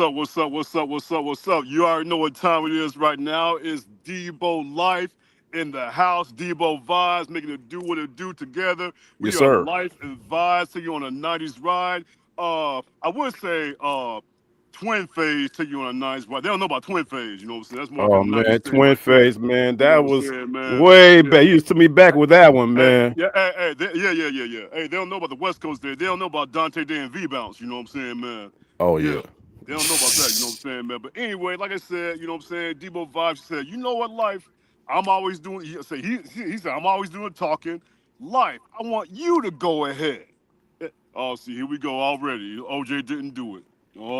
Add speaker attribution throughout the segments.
Speaker 1: up? What's up? What's up? What's up? What's up? You already know what time it is right now. It's Debo Life in the house. Debo Vibes making it do what it do together.
Speaker 2: Yes,
Speaker 1: We are
Speaker 2: sir.
Speaker 1: Life and Vibes taking you on a 90s ride. I would say Twin Phase take you on a 90s ride. They don't know about Twin Phase, you know what I'm saying? That's more of a
Speaker 2: Oh
Speaker 1: 90s
Speaker 2: man,
Speaker 1: thing
Speaker 2: twin
Speaker 1: right there.
Speaker 2: face, man.
Speaker 1: You know
Speaker 2: That
Speaker 1: what I'm
Speaker 2: was
Speaker 1: saying, man?
Speaker 2: way
Speaker 1: Yeah.
Speaker 2: back. You took me back with that one,
Speaker 1: Hey,
Speaker 2: man.
Speaker 1: yeah, yeah. Hey, they don't know about the West Coast there. They don't know about Dante Day and V Bounce, you know what I'm saying, man?
Speaker 2: Oh
Speaker 1: Yeah.
Speaker 2: yeah.
Speaker 1: They don't know about that, you know what I'm saying, man? But anyway, like I said, you know what I'm saying, Debo Vibes said, you know what, Life? I'm always doing he said, I'm always doing talking. Life, I want you to go ahead. Oh, see, here we go already. OJ didn't do it.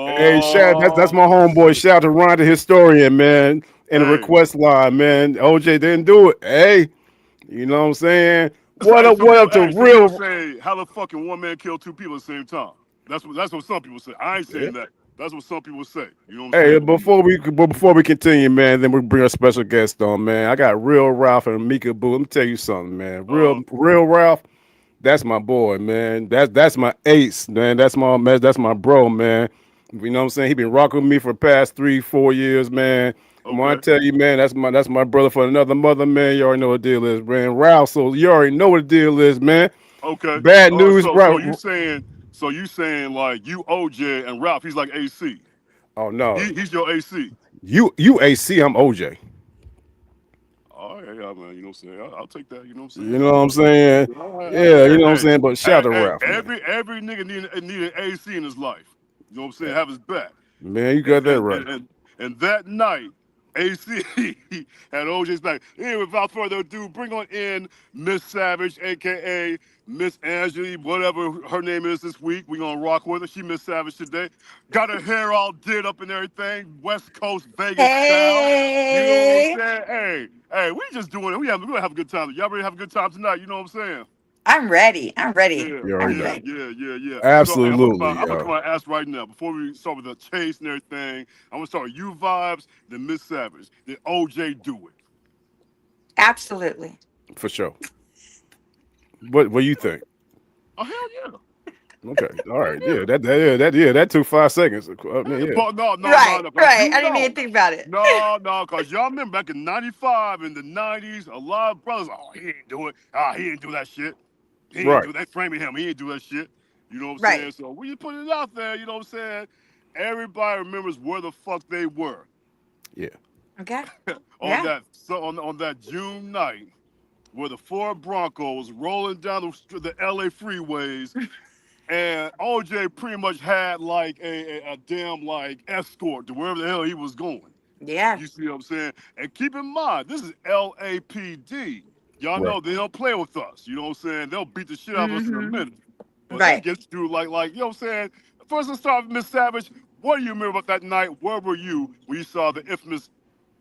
Speaker 2: Hey, shout that's my
Speaker 1: Oh
Speaker 2: homeboy.
Speaker 1: shit.
Speaker 2: Shout out to Ron the historian, man. In the
Speaker 1: Hey.
Speaker 2: request line, man. OJ didn't do it. Hey, you know what I'm saying? What
Speaker 1: Hey,
Speaker 2: up?
Speaker 1: some
Speaker 2: What
Speaker 1: people,
Speaker 2: up to
Speaker 1: hey, some people
Speaker 2: real?
Speaker 1: say how the fucking one man killed two people at the same time. That's what some people say. I ain't
Speaker 2: Yeah.
Speaker 1: saying that. That's what some people say. You know what I'm
Speaker 2: Hey,
Speaker 1: saying?
Speaker 2: before we continue, man, then we bring a special guest on, man. I got Real Ralph and Mika Boo. Let me tell you something, man.
Speaker 1: Uh,
Speaker 2: Real Ralph, that's my boy, man. That's my ace, man. That's my bro, man. You know what I'm saying? He been rocking with me for the past 3-4 years, man. And when I
Speaker 1: okay,
Speaker 2: tell you, man, that's my brother for another mother, man. You already know what the deal is, man. Ralph, so you already know what the deal is, man.
Speaker 1: okay.
Speaker 2: Bad news,
Speaker 1: So
Speaker 2: right?
Speaker 1: you saying like you OJ and Ralph? He's like AC.
Speaker 2: Oh no,
Speaker 1: He's your AC.
Speaker 2: you AC, I'm OJ.
Speaker 1: Oh yeah, man. You know what I'm saying? I'll take that. You know what I'm
Speaker 2: You
Speaker 1: saying?
Speaker 2: know what I'm saying?
Speaker 1: All right, all
Speaker 2: Yeah,
Speaker 1: right.
Speaker 2: you know what I'm
Speaker 1: Hey,
Speaker 2: saying. But shout out
Speaker 1: hey,
Speaker 2: to
Speaker 1: hey,
Speaker 2: Ralph, man.
Speaker 1: every nigga need an AC in his life. You know what I'm saying? Have his back.
Speaker 2: Man, you
Speaker 1: and
Speaker 2: got that
Speaker 1: and
Speaker 2: right.
Speaker 1: and, and, and that night, AC had OJ's back. Anyway, without further ado, bring on in Miss Savage, aka Miss Angela, whatever her name is this week. We gonna rock with her. She Miss Savage today. Got her hair all did up and everything, West Coast Vegas style. You know what I'm
Speaker 3: Hey,
Speaker 1: saying? Hey, we just doing it. We gonna have a good time. Y'all ready to have a good time tonight? You know what I'm saying?
Speaker 3: I'm ready. I'm ready.
Speaker 1: Yeah,
Speaker 2: You already
Speaker 3: I'm
Speaker 2: know.
Speaker 3: ready.
Speaker 1: yeah. So hey,
Speaker 2: Absolutely,
Speaker 1: I'm gonna
Speaker 2: yo.
Speaker 1: come out and ask right now before we start with the chase and everything. I'm gonna start with you vibes, then Miss Savage, then OJ do it.
Speaker 3: Absolutely.
Speaker 2: For sure. What do you think?
Speaker 1: Oh hell yeah,
Speaker 2: Okay. All
Speaker 1: hell
Speaker 2: right.
Speaker 1: yeah.
Speaker 2: That took 5 seconds. I mean, yeah.
Speaker 3: Right,
Speaker 1: Cause
Speaker 3: right.
Speaker 1: you
Speaker 3: I didn't even
Speaker 1: know,
Speaker 3: think about it.
Speaker 1: cause y'all remember back in '95 in the '90s, a lot of brothers, oh he didn't do it, he didn't do that shit, he didn't
Speaker 2: Right.
Speaker 1: do that, framing him, he didn't do that shit. You know what I'm saying?
Speaker 3: Right.
Speaker 1: So when you put it out there, you know what I'm saying. Everybody remembers where the fuck they were
Speaker 2: Yeah.
Speaker 3: Okay.
Speaker 1: on
Speaker 3: Yeah.
Speaker 1: that June night where the Ford Broncos rolling down the LA freeways and OJ pretty much had like a damn like escort to wherever the hell he was going.
Speaker 3: Yeah.
Speaker 1: You see what I'm saying? And keep in mind, this is LAPD. Y'all
Speaker 2: Right.
Speaker 1: know they don't play with us. You know what I'm saying? They'll beat the shit out of us in a
Speaker 3: Mm-hmm.
Speaker 1: minute. But they
Speaker 3: Right.
Speaker 1: get through like you know what I'm saying? First let's start with Miss Savage. What do you remember about that night? Where were you when you saw the infamous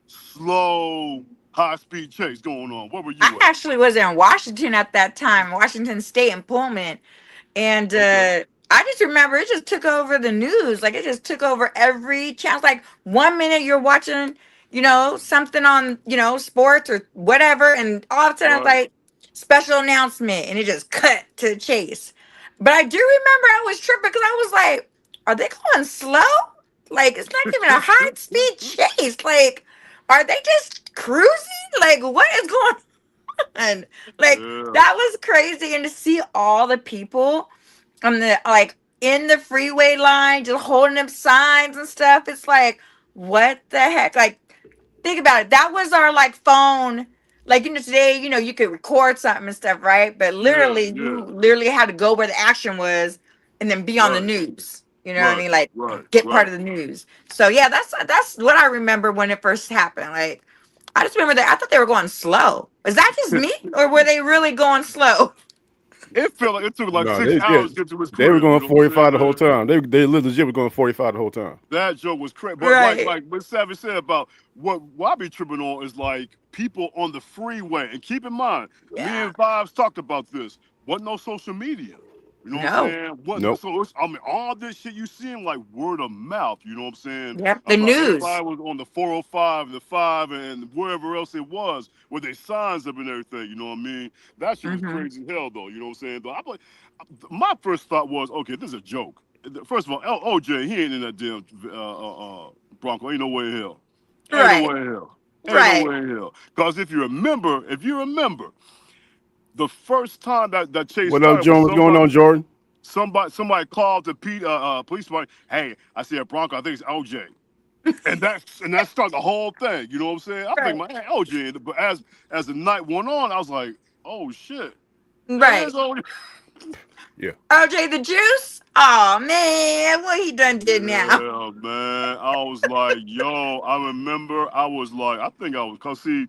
Speaker 1: slow high speed chase going on? Where were
Speaker 3: I
Speaker 1: you at?
Speaker 3: actually was in Washington at that time, Washington State in Pullman. And
Speaker 1: Okay.
Speaker 3: I just remember it just took over the news. Like it just took over every channel. Like 1 minute you're watching, something on, sports or whatever, and all of a sudden it's
Speaker 1: Right.
Speaker 3: like special announcement and it just cut to the chase. But I do remember I was tripping because I was like, are they going slow? Like it's not even a high speed chase. Like, are they just cruising? Like, what is going on? Like
Speaker 1: Yeah.
Speaker 3: that was crazy. And to see all the people on the like in the freeway line just holding up signs and stuff, it's like what the heck? Like think about it, that was our like phone. Like today you could record something and stuff, right? But
Speaker 1: Yeah.
Speaker 3: literally you
Speaker 1: Yeah.
Speaker 3: literally had to go where the action was and then be on the
Speaker 1: Right.
Speaker 3: news, you know what I
Speaker 1: Right.
Speaker 3: mean, like
Speaker 1: Right.
Speaker 3: get part
Speaker 1: Right.
Speaker 3: of the news. So yeah, that's what I remember when it first happened. Like I just remember that I thought they were going slow. Is that just me or were they really going slow?
Speaker 1: It felt like it took like
Speaker 2: No,
Speaker 1: 6 hours to get to his
Speaker 2: they were
Speaker 1: crib. You
Speaker 2: going
Speaker 1: know what I'm saying,
Speaker 2: 45 the whole
Speaker 1: man?
Speaker 2: time. They legit were going 45 the whole time.
Speaker 1: That joke was crazy. But like
Speaker 3: Right.
Speaker 1: like what Savage said about what I be tripping on is like people on the freeway. And keep in mind, me
Speaker 3: Yeah.
Speaker 1: and Vibes talked about this. Wasn't no social media. You know what I'm
Speaker 3: No.
Speaker 1: saying? Wasn't
Speaker 2: Nope.
Speaker 1: so it's, I mean all this shit you seeing like word of mouth, you know what I'm saying?
Speaker 3: Yep. The
Speaker 1: About
Speaker 3: news.
Speaker 1: everybody was on the 405 and the 5 and wherever else it was with their signs up and everything, you know what I mean? That shit was
Speaker 3: Hmm.
Speaker 1: crazy as hell though, you know what I'm saying? But my first thought was, okay, this is a joke. First of all, OJ, he ain't in that damn Bronco. Ain't no way in hell. Ain't no
Speaker 3: Right.
Speaker 1: way in hell. Ain't no
Speaker 3: Right.
Speaker 1: way in hell. Because if you remember, the first time that chase
Speaker 2: What up,
Speaker 1: started was
Speaker 2: Jordan? What's going on, Jordan?
Speaker 1: somebody called the police department. Hey, I see a Bronco. I think it's OJ. And that started the whole thing. You know what I'm saying? I'm thinking,
Speaker 3: Right.
Speaker 1: man, OJ. But as the night went on, I was like, oh shit, that
Speaker 3: Right.
Speaker 1: is OJ.
Speaker 2: Yeah.
Speaker 3: OJ the Juice. Oh man, what he done did now?
Speaker 1: Yeah, man. I was like, yo, I remember I was like, I think I was, cause see,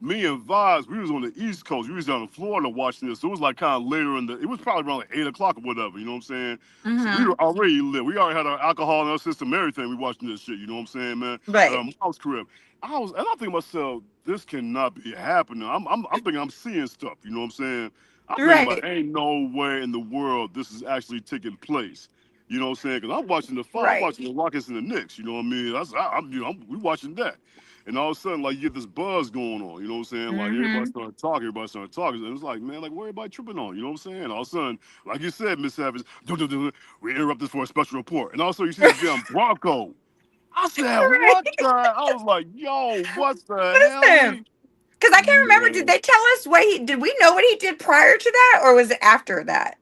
Speaker 1: me and Vaz, we was on the East Coast. We was down in Florida watching this. So it was like kind of later it was probably around like 8 o'clock or whatever, you know what I'm saying? So we
Speaker 3: Mm-hmm.
Speaker 1: were already lit. We already had our alcohol in our system, everything. We watching this shit, you know what I'm saying, man? At our
Speaker 3: Right.
Speaker 1: mom's crib. And I think to myself, this cannot be happening. I'm thinking I'm seeing stuff, you know what I'm saying? I'm thinking about
Speaker 3: Right.
Speaker 1: ain't no way in the world this is actually taking place. You know what I'm saying? Because I'm
Speaker 3: Right.
Speaker 1: watching the Rockets and the Knicks. You know what I mean? We watching that, and all of a sudden, like you get this buzz going on. You know what I'm saying? Like
Speaker 3: Mm-hmm.
Speaker 1: everybody started talking, and it's like, man, like what everybody tripping on? You know what I'm saying? All of a sudden, like you said, Miss Savage, we interrupt this for a special report, and also you see this damn Bronco. I said, what
Speaker 3: Right.
Speaker 1: the? I was like, yo, what the hell?
Speaker 3: Listen, because I can't remember. Did
Speaker 1: Man.
Speaker 3: they tell us what he did? We know what he did prior to that, or was it after that?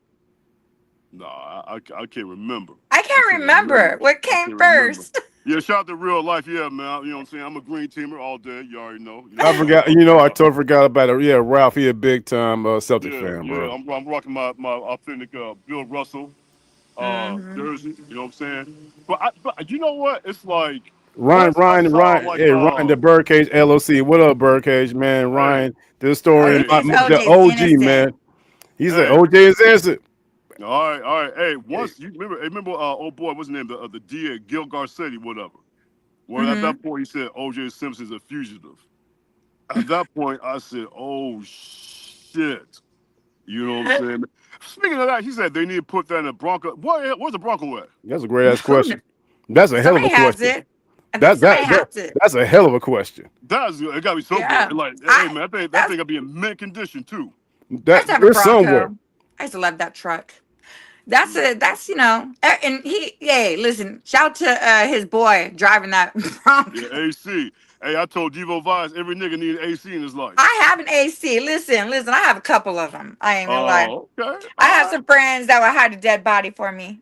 Speaker 1: No, I can't remember.
Speaker 3: I
Speaker 1: I
Speaker 3: can't
Speaker 1: can't remember.
Speaker 3: remember what
Speaker 1: I
Speaker 3: came
Speaker 1: can't remember.
Speaker 3: first.
Speaker 1: Yeah, shout out to real life. Yeah, man. You know what I'm saying? I'm a green teamer all day. You already know. You know
Speaker 2: I
Speaker 1: what I'm saying?
Speaker 2: forgot.
Speaker 1: I'm rocking
Speaker 2: I
Speaker 1: my
Speaker 2: totally forgot about it. Yeah, Ralph, he a big time Celtic
Speaker 1: yeah,
Speaker 2: fan,
Speaker 1: yeah.
Speaker 2: bro.
Speaker 1: I'm rocking my authentic Bill Russell
Speaker 3: Mm-hmm.
Speaker 1: jersey. You know what I'm saying? But you know what? It's like
Speaker 2: Ryan,
Speaker 1: once I
Speaker 2: Ryan,
Speaker 1: saw
Speaker 2: Ryan,
Speaker 1: like
Speaker 2: hey, Ryan, the Birdcage LOC. What up, Birdcage, man?
Speaker 1: hey
Speaker 2: Ryan, the story,
Speaker 3: He
Speaker 1: hey
Speaker 3: thinks
Speaker 2: the
Speaker 3: OJ's
Speaker 2: OG,
Speaker 3: innocent.
Speaker 2: man. He said
Speaker 1: hey.
Speaker 2: OJ is innocent.
Speaker 1: All right. Hey,
Speaker 2: Hey,
Speaker 1: once you remember oh boy, what's his name? The DA Gil Garcetti, whatever. Where at
Speaker 3: Mm-hmm.
Speaker 1: that point he said OJ Simpson's a fugitive. At that point, I said, "Oh shit!" You know what I'm saying? Speaking of that, he said they need to put that in a Bronco. Where's the Bronco at?
Speaker 2: that's a great ass
Speaker 3: Who
Speaker 2: question. That's a hell of
Speaker 3: Somebody
Speaker 2: a
Speaker 3: has
Speaker 2: question.
Speaker 3: it. I think somebody has it.
Speaker 2: That's a hell of a question.
Speaker 1: That's it. Got to be somewhere.
Speaker 3: Yeah.
Speaker 1: And like, hey
Speaker 3: I
Speaker 1: man, that
Speaker 3: that's
Speaker 1: thing got to be in mint condition too.
Speaker 3: I
Speaker 2: That
Speaker 3: used to have a
Speaker 2: there's somewhere.
Speaker 3: Bronco. I used to love that truck. That's
Speaker 1: Mm.
Speaker 3: it. That's and he. Hey, listen. Shout to his boy driving that
Speaker 1: Yeah,
Speaker 3: Bronco.
Speaker 1: AC. Hey, I told Devo Vines every nigga need an AC in his life.
Speaker 3: I have an AC. Listen. I have a couple of them. I ain't gonna lie.
Speaker 1: Oh, okay,
Speaker 3: I
Speaker 1: all
Speaker 3: have
Speaker 1: right,
Speaker 3: some friends that would hide a dead body for me.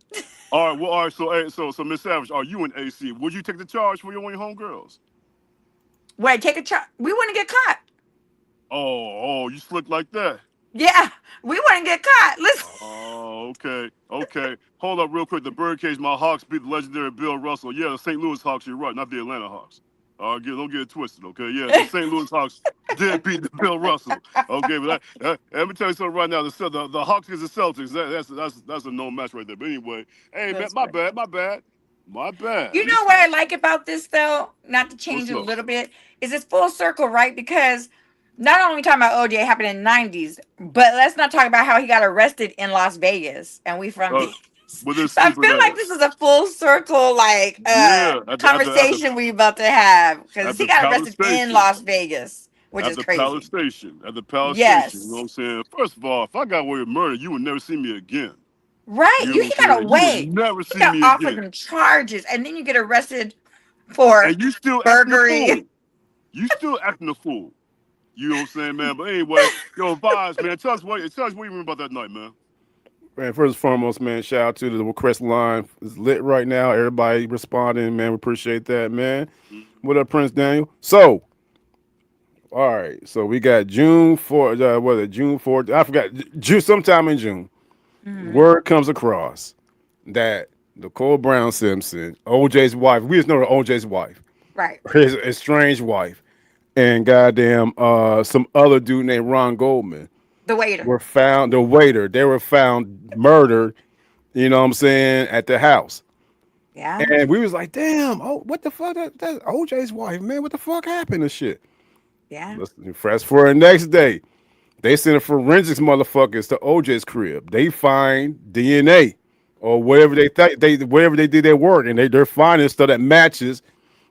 Speaker 1: all right. Well, all right. So, hey, so Miss Savage, are you in AC? Would you take the charge for your one of your homegirls?
Speaker 3: Would I take a truck? We wouldn't get caught.
Speaker 1: Oh, you slick like that.
Speaker 3: Yeah, we wouldn't get caught. Listen.
Speaker 1: Oh, okay. Hold up real quick. The Birdcage, my Hawks beat the legendary Bill Russell. Yeah, the St. Louis Hawks, you're right, not the Atlanta Hawks. Don't get it twisted, okay? Yeah, the St. Louis Hawks did beat the Bill Russell. Okay, but let me tell you something right now. The Hawks against the Celtics, that's a no match right there. But anyway, hey man,
Speaker 3: That's
Speaker 1: my
Speaker 3: right.
Speaker 1: bad, my bad. My bad.
Speaker 3: You know what I like about this though, not to change
Speaker 1: What's
Speaker 3: it a
Speaker 1: up?
Speaker 3: little bit, is it's full circle, right? Because not only we talking about OJ happened in the 90s, but let's not talk about how he got arrested in Las Vegas and we from
Speaker 1: Uh,
Speaker 3: Vegas.
Speaker 1: with this
Speaker 3: So I
Speaker 1: sleeping
Speaker 3: feel like this is a full circle like
Speaker 1: yeah,
Speaker 3: conversation we about to have because
Speaker 1: at
Speaker 3: he
Speaker 1: the
Speaker 3: got
Speaker 1: Palace
Speaker 3: arrested in
Speaker 1: Station.
Speaker 3: Las Vegas, which
Speaker 1: At
Speaker 3: is
Speaker 1: the Palace
Speaker 3: crazy.
Speaker 1: Station. At the Palace Station. You know what I'm
Speaker 3: Yes.
Speaker 1: saying? First of all, if I got away with murder, you would never see me again.
Speaker 3: Right.
Speaker 1: You know
Speaker 3: You
Speaker 1: what
Speaker 3: he
Speaker 1: I'm
Speaker 3: got
Speaker 1: saying? You would
Speaker 3: away.
Speaker 1: never
Speaker 3: He
Speaker 1: see
Speaker 3: got
Speaker 1: me
Speaker 3: offered
Speaker 1: again.
Speaker 3: them charges and then you get arrested for
Speaker 1: And you still acting a
Speaker 3: burglary.
Speaker 1: fool. You still acting a fool. You know what I'm saying, man? But anyway, yo, Vibes, man, tell us what you remember about that night, man.
Speaker 2: Man, first and foremost, man, shout out to the request line. It's lit right now. Everybody responding, man. We appreciate that, man.
Speaker 1: Mhm.
Speaker 2: What up, Prince Daniel? So, all right. So we got June 4th. What is it? June 4th. I forgot. June, sometime in June.
Speaker 3: Mhm.
Speaker 2: Word comes across that Nicole Brown Simpson, OJ's wife, we just know her OJ's wife,
Speaker 3: Right.
Speaker 2: his estranged wife, and goddamn some other dude named Ron Goldman
Speaker 3: The waiter.
Speaker 2: were found, the waiter, they were found murdered, you know what I'm saying, at the house.
Speaker 3: Yeah.
Speaker 2: And we was like, damn, oh, what the fuck? That's OJ's wife, man. What the fuck happened and shit?
Speaker 3: Yeah.
Speaker 2: Let's fast forward the next day. They sent forensics motherfuckers to OJ's crib. They find DNA or whatever they think they whatever they did their work, and they're finding stuff that matches.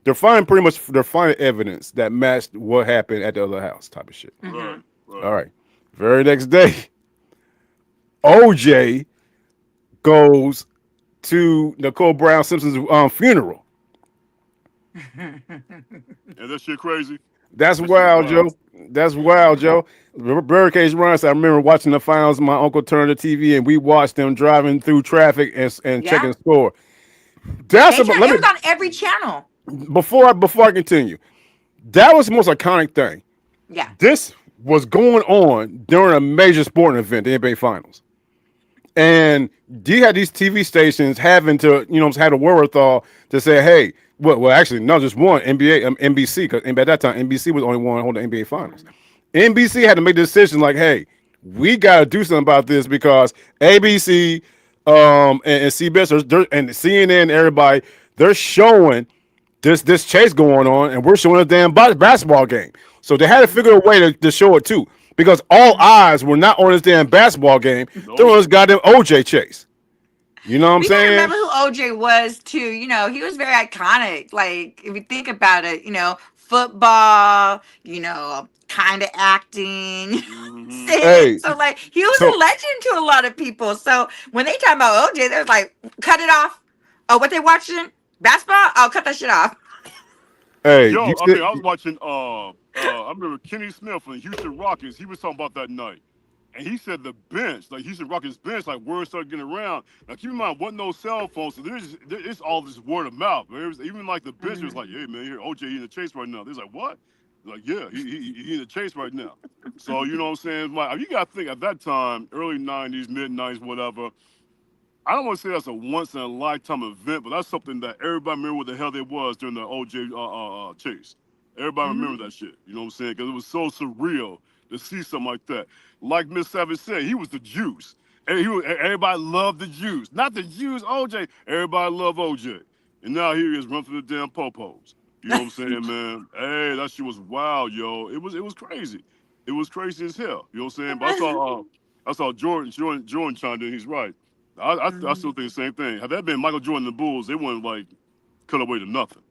Speaker 2: They're finding pretty much they're finding evidence that matched what happened at the other house, type of shit.
Speaker 1: Right,
Speaker 3: Mhm.
Speaker 1: right.
Speaker 2: All right. Very next day, OJ goes to Nicole Brown Simpson's funeral.
Speaker 1: And that shit crazy.
Speaker 2: That's
Speaker 1: That shit
Speaker 2: wild,
Speaker 1: wild.
Speaker 2: Joe. That's wild, Joe. Barricades runs. I remember watching the finals. My uncle turned the TV and we watched them driving through traffic and
Speaker 3: Yeah.
Speaker 2: checking score. That's
Speaker 3: They
Speaker 2: about.
Speaker 3: tried,
Speaker 2: Let
Speaker 3: it
Speaker 2: me
Speaker 3: was on every channel.
Speaker 2: before I continue. That was the most iconic thing.
Speaker 3: Yeah.
Speaker 2: This was going on during a major sporting event, the NBA Finals. And you had these TV stations having to, had a wherewithal to say, hey, well, actually, not just one, NBA, NBC, because at that time, NBC was the only one holding the NBA Finals. NBC had to make the decision like, hey, we got to do something about this because ABC and CBS and CNN, everybody, they're showing this chase going on, and we're showing a damn basketball game. So they had to figure a way to show it too, because all eyes were not on this damn basketball game. They're on
Speaker 1: Nope.
Speaker 2: this goddamn OJ chase. You know what I'm
Speaker 3: We gotta
Speaker 2: saying?
Speaker 3: remember who OJ was too. He was very iconic. Like if you think about it, football, kind of acting,
Speaker 1: Mm-hmm.
Speaker 3: singing.
Speaker 2: Hey,
Speaker 3: So like he was a
Speaker 2: so
Speaker 3: legend to a lot of people. So when they talk about OJ, they're like, cut it off. Oh, what they watching? Basketball? I'll cut that shit off.
Speaker 2: hey, you
Speaker 1: Yo, I
Speaker 2: said,
Speaker 1: mean, I was watching. I remember Kenny Smith from the Houston Rockets. He was talking about that night, and he said the bench, like Houston Rockets bench, like word started getting around. Now keep in mind, wasn't no cell phones, so it's all this word of mouth. Even like the bench was
Speaker 3: Mhm.
Speaker 1: like, "Hey man, here OJ in the chase right now." They're like, "What?" Like, yeah, he in the chase right now. So you know what I'm saying? Like, you got to think at that time, early '90s, mid '90s, whatever. I don't want to say that's a once in a lifetime event, but that's something that everybody remember what the hell they was during the OJ chase. Everybody remember
Speaker 3: Mhm.
Speaker 1: that shit. You know what I'm saying? Because it was so surreal to see something like that. Like Miss Savage said, he was the juice, and everybody loved the juice. Not the juice, OJ. Everybody loved OJ, and now here he is run through the damn popos. You know what I'm saying, man? Hey, that shit was wild, yo. It was crazy. It was crazy as hell. You know what I'm saying? But I saw Jordan chimed in. He's right. I still
Speaker 3: Mhm.
Speaker 1: think the same thing. Had that been Michael Jordan and the Bulls, they wouldn't like cut away to nothing.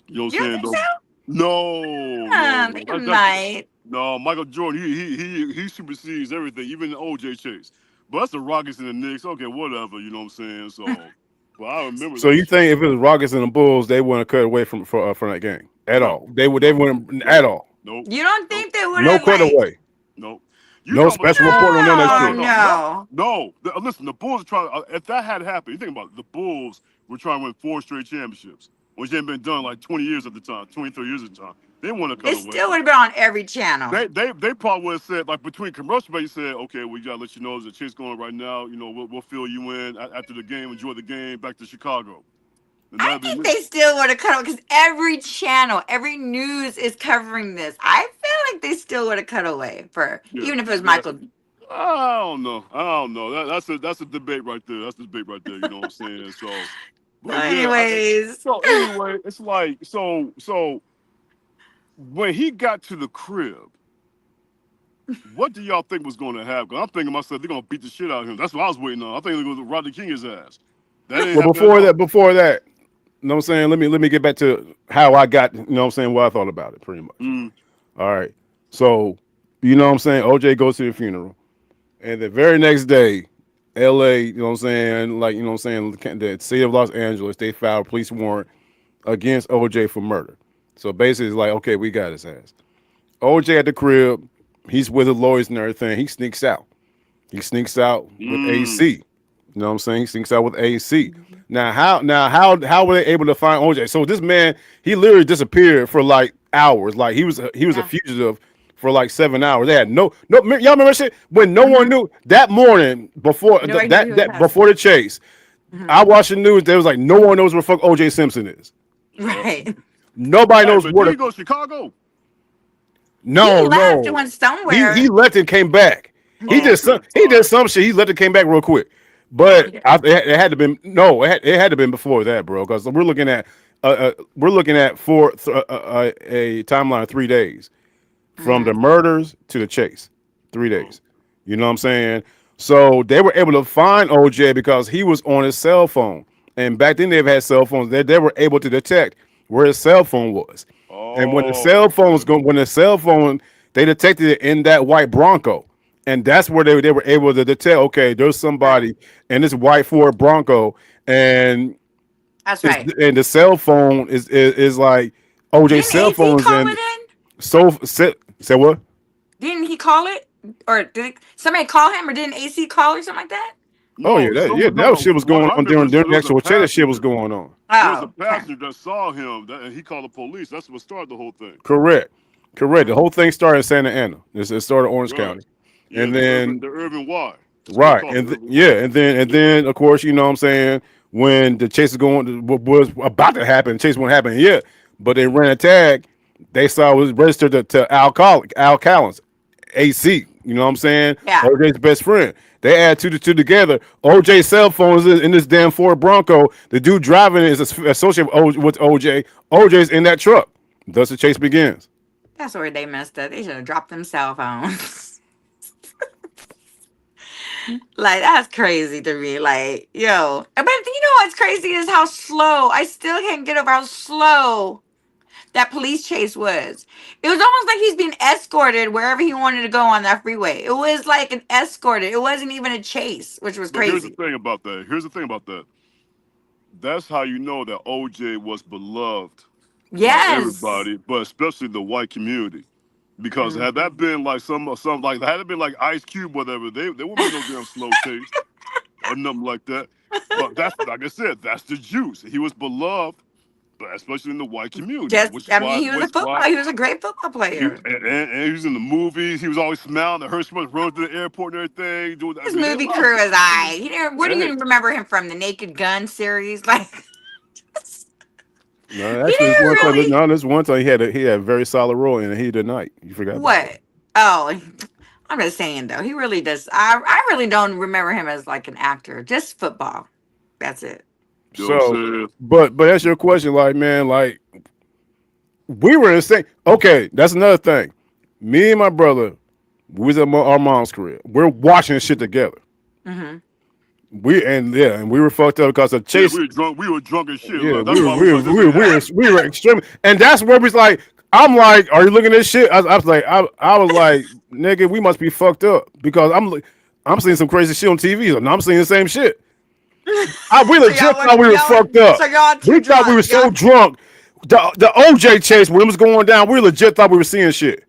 Speaker 1: You know what
Speaker 3: You
Speaker 1: I'm
Speaker 3: don't
Speaker 1: saying?
Speaker 3: think so?
Speaker 1: Though, no, no,
Speaker 3: I
Speaker 1: no.
Speaker 3: think it
Speaker 1: That's
Speaker 3: might.
Speaker 1: no Michael Jordan. He supersedes everything, even the OJ chase. But that's the Rockets and the Knicks. Okay, whatever. You know what I'm saying? So, but I remember
Speaker 2: so
Speaker 1: that
Speaker 2: you
Speaker 1: shit.
Speaker 2: think if it was Rockets and the Bulls, they wouldn't cut away from that game at
Speaker 1: No,
Speaker 2: all? They
Speaker 1: no,
Speaker 2: wouldn't
Speaker 1: nope,
Speaker 2: at all.
Speaker 1: nope,
Speaker 3: You don't
Speaker 1: nope,
Speaker 3: think they would
Speaker 2: No
Speaker 3: have
Speaker 2: cut
Speaker 3: like?
Speaker 2: away.
Speaker 1: nope. You
Speaker 2: No
Speaker 1: talking about the
Speaker 2: special
Speaker 1: Bulls?
Speaker 2: report on none of that
Speaker 1: No,
Speaker 3: No,
Speaker 1: no,
Speaker 2: shit.
Speaker 1: no, no,
Speaker 3: no.
Speaker 1: no. Listen, the Bulls are trying. If that had happened, you think about it, the Bulls were trying to win 4 straight championships, which hadn't been done like 20 years at the time, 23 years at the time. They want to cut
Speaker 3: It
Speaker 1: away.
Speaker 3: still would have been on every channel.
Speaker 1: They probably would have said like between commercial breaks, said, okay, we gotta let you know there's a chase going right now. You know, we'll fill you in after the game. Enjoy the game. Back to Chicago. And
Speaker 3: I
Speaker 1: that'd been
Speaker 3: think
Speaker 1: it.
Speaker 3: they still would have cut it because every channel, every news is covering this. I feel like they still would have cut away for
Speaker 1: Yeah,
Speaker 3: even if it was
Speaker 1: yeah.
Speaker 3: Michael.
Speaker 1: I don't know. I don't know. That's a debate right there. That's the debate right there. You know what I'm saying? So,
Speaker 3: So,
Speaker 1: but yeah.
Speaker 3: anyways,
Speaker 1: So anyway, it's like so when he got to the crib, what do y'all think was going to happen? 'Cause I'm thinking to myself they're gonna beat the shit out of him. That's what I was waiting on. I think they're going to Rodney King his ass. That didn't
Speaker 2: Well,
Speaker 1: happen at all.
Speaker 2: before that, you know what I'm saying? Let me get back to how I got, what I'm saying, what I thought about it pretty much.
Speaker 1: Mm,
Speaker 2: All right. So, what I'm saying, OJ goes to the funeral. And the very next day, LA, what I'm saying, like, what I'm saying, the city of Los Angeles, they filed a police warrant against OJ for murder. So basically it's like, okay, we got his ass. OJ at the crib, he's with the lawyers and everything. He sneaks out. He sneaks out with
Speaker 1: mm.
Speaker 2: AC. You know what I'm saying? He sneaks out with AC. Now how were they able to find OJ? So this man, he literally disappeared for like hours. Like he was a
Speaker 3: yeah.
Speaker 2: fugitive for like 7 hours. They had no y'all remember that shit when no one
Speaker 3: Hmm.
Speaker 2: knew that morning before
Speaker 3: Nobody knew he was
Speaker 2: that
Speaker 3: passed.
Speaker 2: before the chase.
Speaker 3: Hmm.
Speaker 2: I watched the news. There was like no one knows where the fuck OJ Simpson is.
Speaker 1: Yeah.
Speaker 3: Right.
Speaker 2: Nobody
Speaker 1: Hey,
Speaker 2: knows
Speaker 1: but
Speaker 2: where
Speaker 1: did he
Speaker 2: the
Speaker 1: go to Chicago?
Speaker 3: He
Speaker 2: no
Speaker 3: left and
Speaker 2: no.
Speaker 3: went
Speaker 2: He
Speaker 3: somewhere.
Speaker 2: left and came back. He
Speaker 1: Oh,
Speaker 2: did
Speaker 3: Yeah.
Speaker 1: okay.
Speaker 2: some he
Speaker 1: All
Speaker 2: did
Speaker 1: right.
Speaker 2: some shit. He left and came back real quick.
Speaker 1: All right.
Speaker 2: But it had to been no, it had to been before that, bro. Because we're looking at a timeline of 3 days from the
Speaker 3: Hmm.
Speaker 2: murders to the chase. three
Speaker 1: Oh,
Speaker 2: days. You know what I'm saying? So they were able to find OJ because he was on his cell phone. And back then they've had cell phones. They were able to detect where his cell phone was. And
Speaker 1: oh, okay.
Speaker 2: when the cell phone, they detected it in that white Bronco. And that's where they were able to detect, okay, there's
Speaker 3: Right.
Speaker 2: somebody in this white Ford Bronco, and
Speaker 3: That's
Speaker 2: it's
Speaker 3: right.
Speaker 2: and the cell phone is like OJ's
Speaker 3: Didn't
Speaker 2: cell
Speaker 3: AC
Speaker 2: phone is
Speaker 3: call
Speaker 2: in.
Speaker 3: it in?
Speaker 2: So say what?
Speaker 3: Didn't he call it? Or somebody call him, or didn't AC call or something like that?
Speaker 2: Oh yeah,
Speaker 1: No,
Speaker 2: that shit was
Speaker 1: what
Speaker 2: going
Speaker 1: I
Speaker 2: on
Speaker 1: remember is
Speaker 2: during
Speaker 1: there
Speaker 2: the
Speaker 1: was a
Speaker 2: actual chat. That shit was
Speaker 1: passenger.
Speaker 2: going on.
Speaker 1: There was a
Speaker 3: Oh, okay.
Speaker 1: passenger that saw him, and he called the police. That's what started the whole thing.
Speaker 2: Correct, correct. The
Speaker 1: Right.
Speaker 2: whole thing started in Santa Ana. It started in Orange
Speaker 1: Right.
Speaker 2: County,
Speaker 1: Yeah,
Speaker 2: and then
Speaker 1: the Irvin Y. That's what they
Speaker 2: right,
Speaker 1: call it,
Speaker 2: and
Speaker 1: Irvin Y.
Speaker 2: yeah, and then of course you know what I'm saying when the chase is going what was about to happen, chase won't happen yet, but they ran a tag. They saw it was registered to Al Collins, AC. You know what I'm saying?
Speaker 3: Yeah.
Speaker 2: OJ's best friend. They add two to two together. OJ's cell phone is in this damn Ford Bronco. The dude driving it is associated with OJ. OJ's in that truck. Thus the chase begins.
Speaker 3: That's where they messed up. They should have dropped them cell phones. Like, that's crazy to me. Like, yo. But you know what's crazy is how slow. I still can't get over how slow that police chase was. It was almost like he's being escorted wherever he wanted to go on that freeway. It was like an escorted. It wasn't even a chase, which was
Speaker 1: But here's the
Speaker 3: crazy.
Speaker 1: thing about that. Here's the thing about that. That's how you know that OJ was beloved by
Speaker 3: Yes.
Speaker 1: everybody, but especially the white community. Because had
Speaker 3: Mhm.
Speaker 1: that been like some like had it been like Ice Cube, whatever, there wouldn't be no damn slow chase or nothing like that. But that's like I said, that's the juice. He was beloved, but especially in the white community,
Speaker 3: Just, I mean, he was a football. He was a great football player.
Speaker 1: and he was in the movies. He was always smiling. The Hershey run to the airport and everything. Doing, I
Speaker 3: His
Speaker 1: mean, they
Speaker 3: movie
Speaker 1: loved
Speaker 3: crew
Speaker 1: him.
Speaker 3: is I. He didn't. Where do
Speaker 1: Hey,
Speaker 3: you remember him from? The Naked Gun series, like
Speaker 2: No,
Speaker 3: he
Speaker 2: actually,
Speaker 3: didn't really.
Speaker 2: this one time he had a very solid role in Heat of the Night. You forgot about that.
Speaker 3: What? Oh, I'm just saying though. He really does. I really don't remember him as like an actor. Just football. That's it.
Speaker 1: you know what I'm
Speaker 2: So,
Speaker 1: saying?
Speaker 2: but that's your question, like man, like we were in the same. Okay, that's another thing. Me and my brother, we was at our mom's career. We're watching this shit together.
Speaker 3: Hmm.
Speaker 2: And we were fucked up because of
Speaker 1: Yeah,
Speaker 2: Chase.
Speaker 1: we were drunk as shit.
Speaker 2: Yeah,
Speaker 1: Like, that's why we was like, this ain't happening.
Speaker 2: we were extreme, and that's where we was like, I'm like, are you looking at this shit? I was like, I was like, nigga, we must be fucked up because I'm seeing some crazy shit on TV, and I'm seeing the same shit. We
Speaker 3: So y'all
Speaker 2: legit
Speaker 3: were
Speaker 2: thought we were fucked up.
Speaker 3: so y'all too
Speaker 2: We thought we
Speaker 3: drunk.
Speaker 2: were so drunk. The OJ chase when it was going down, we legit thought we were seeing shit.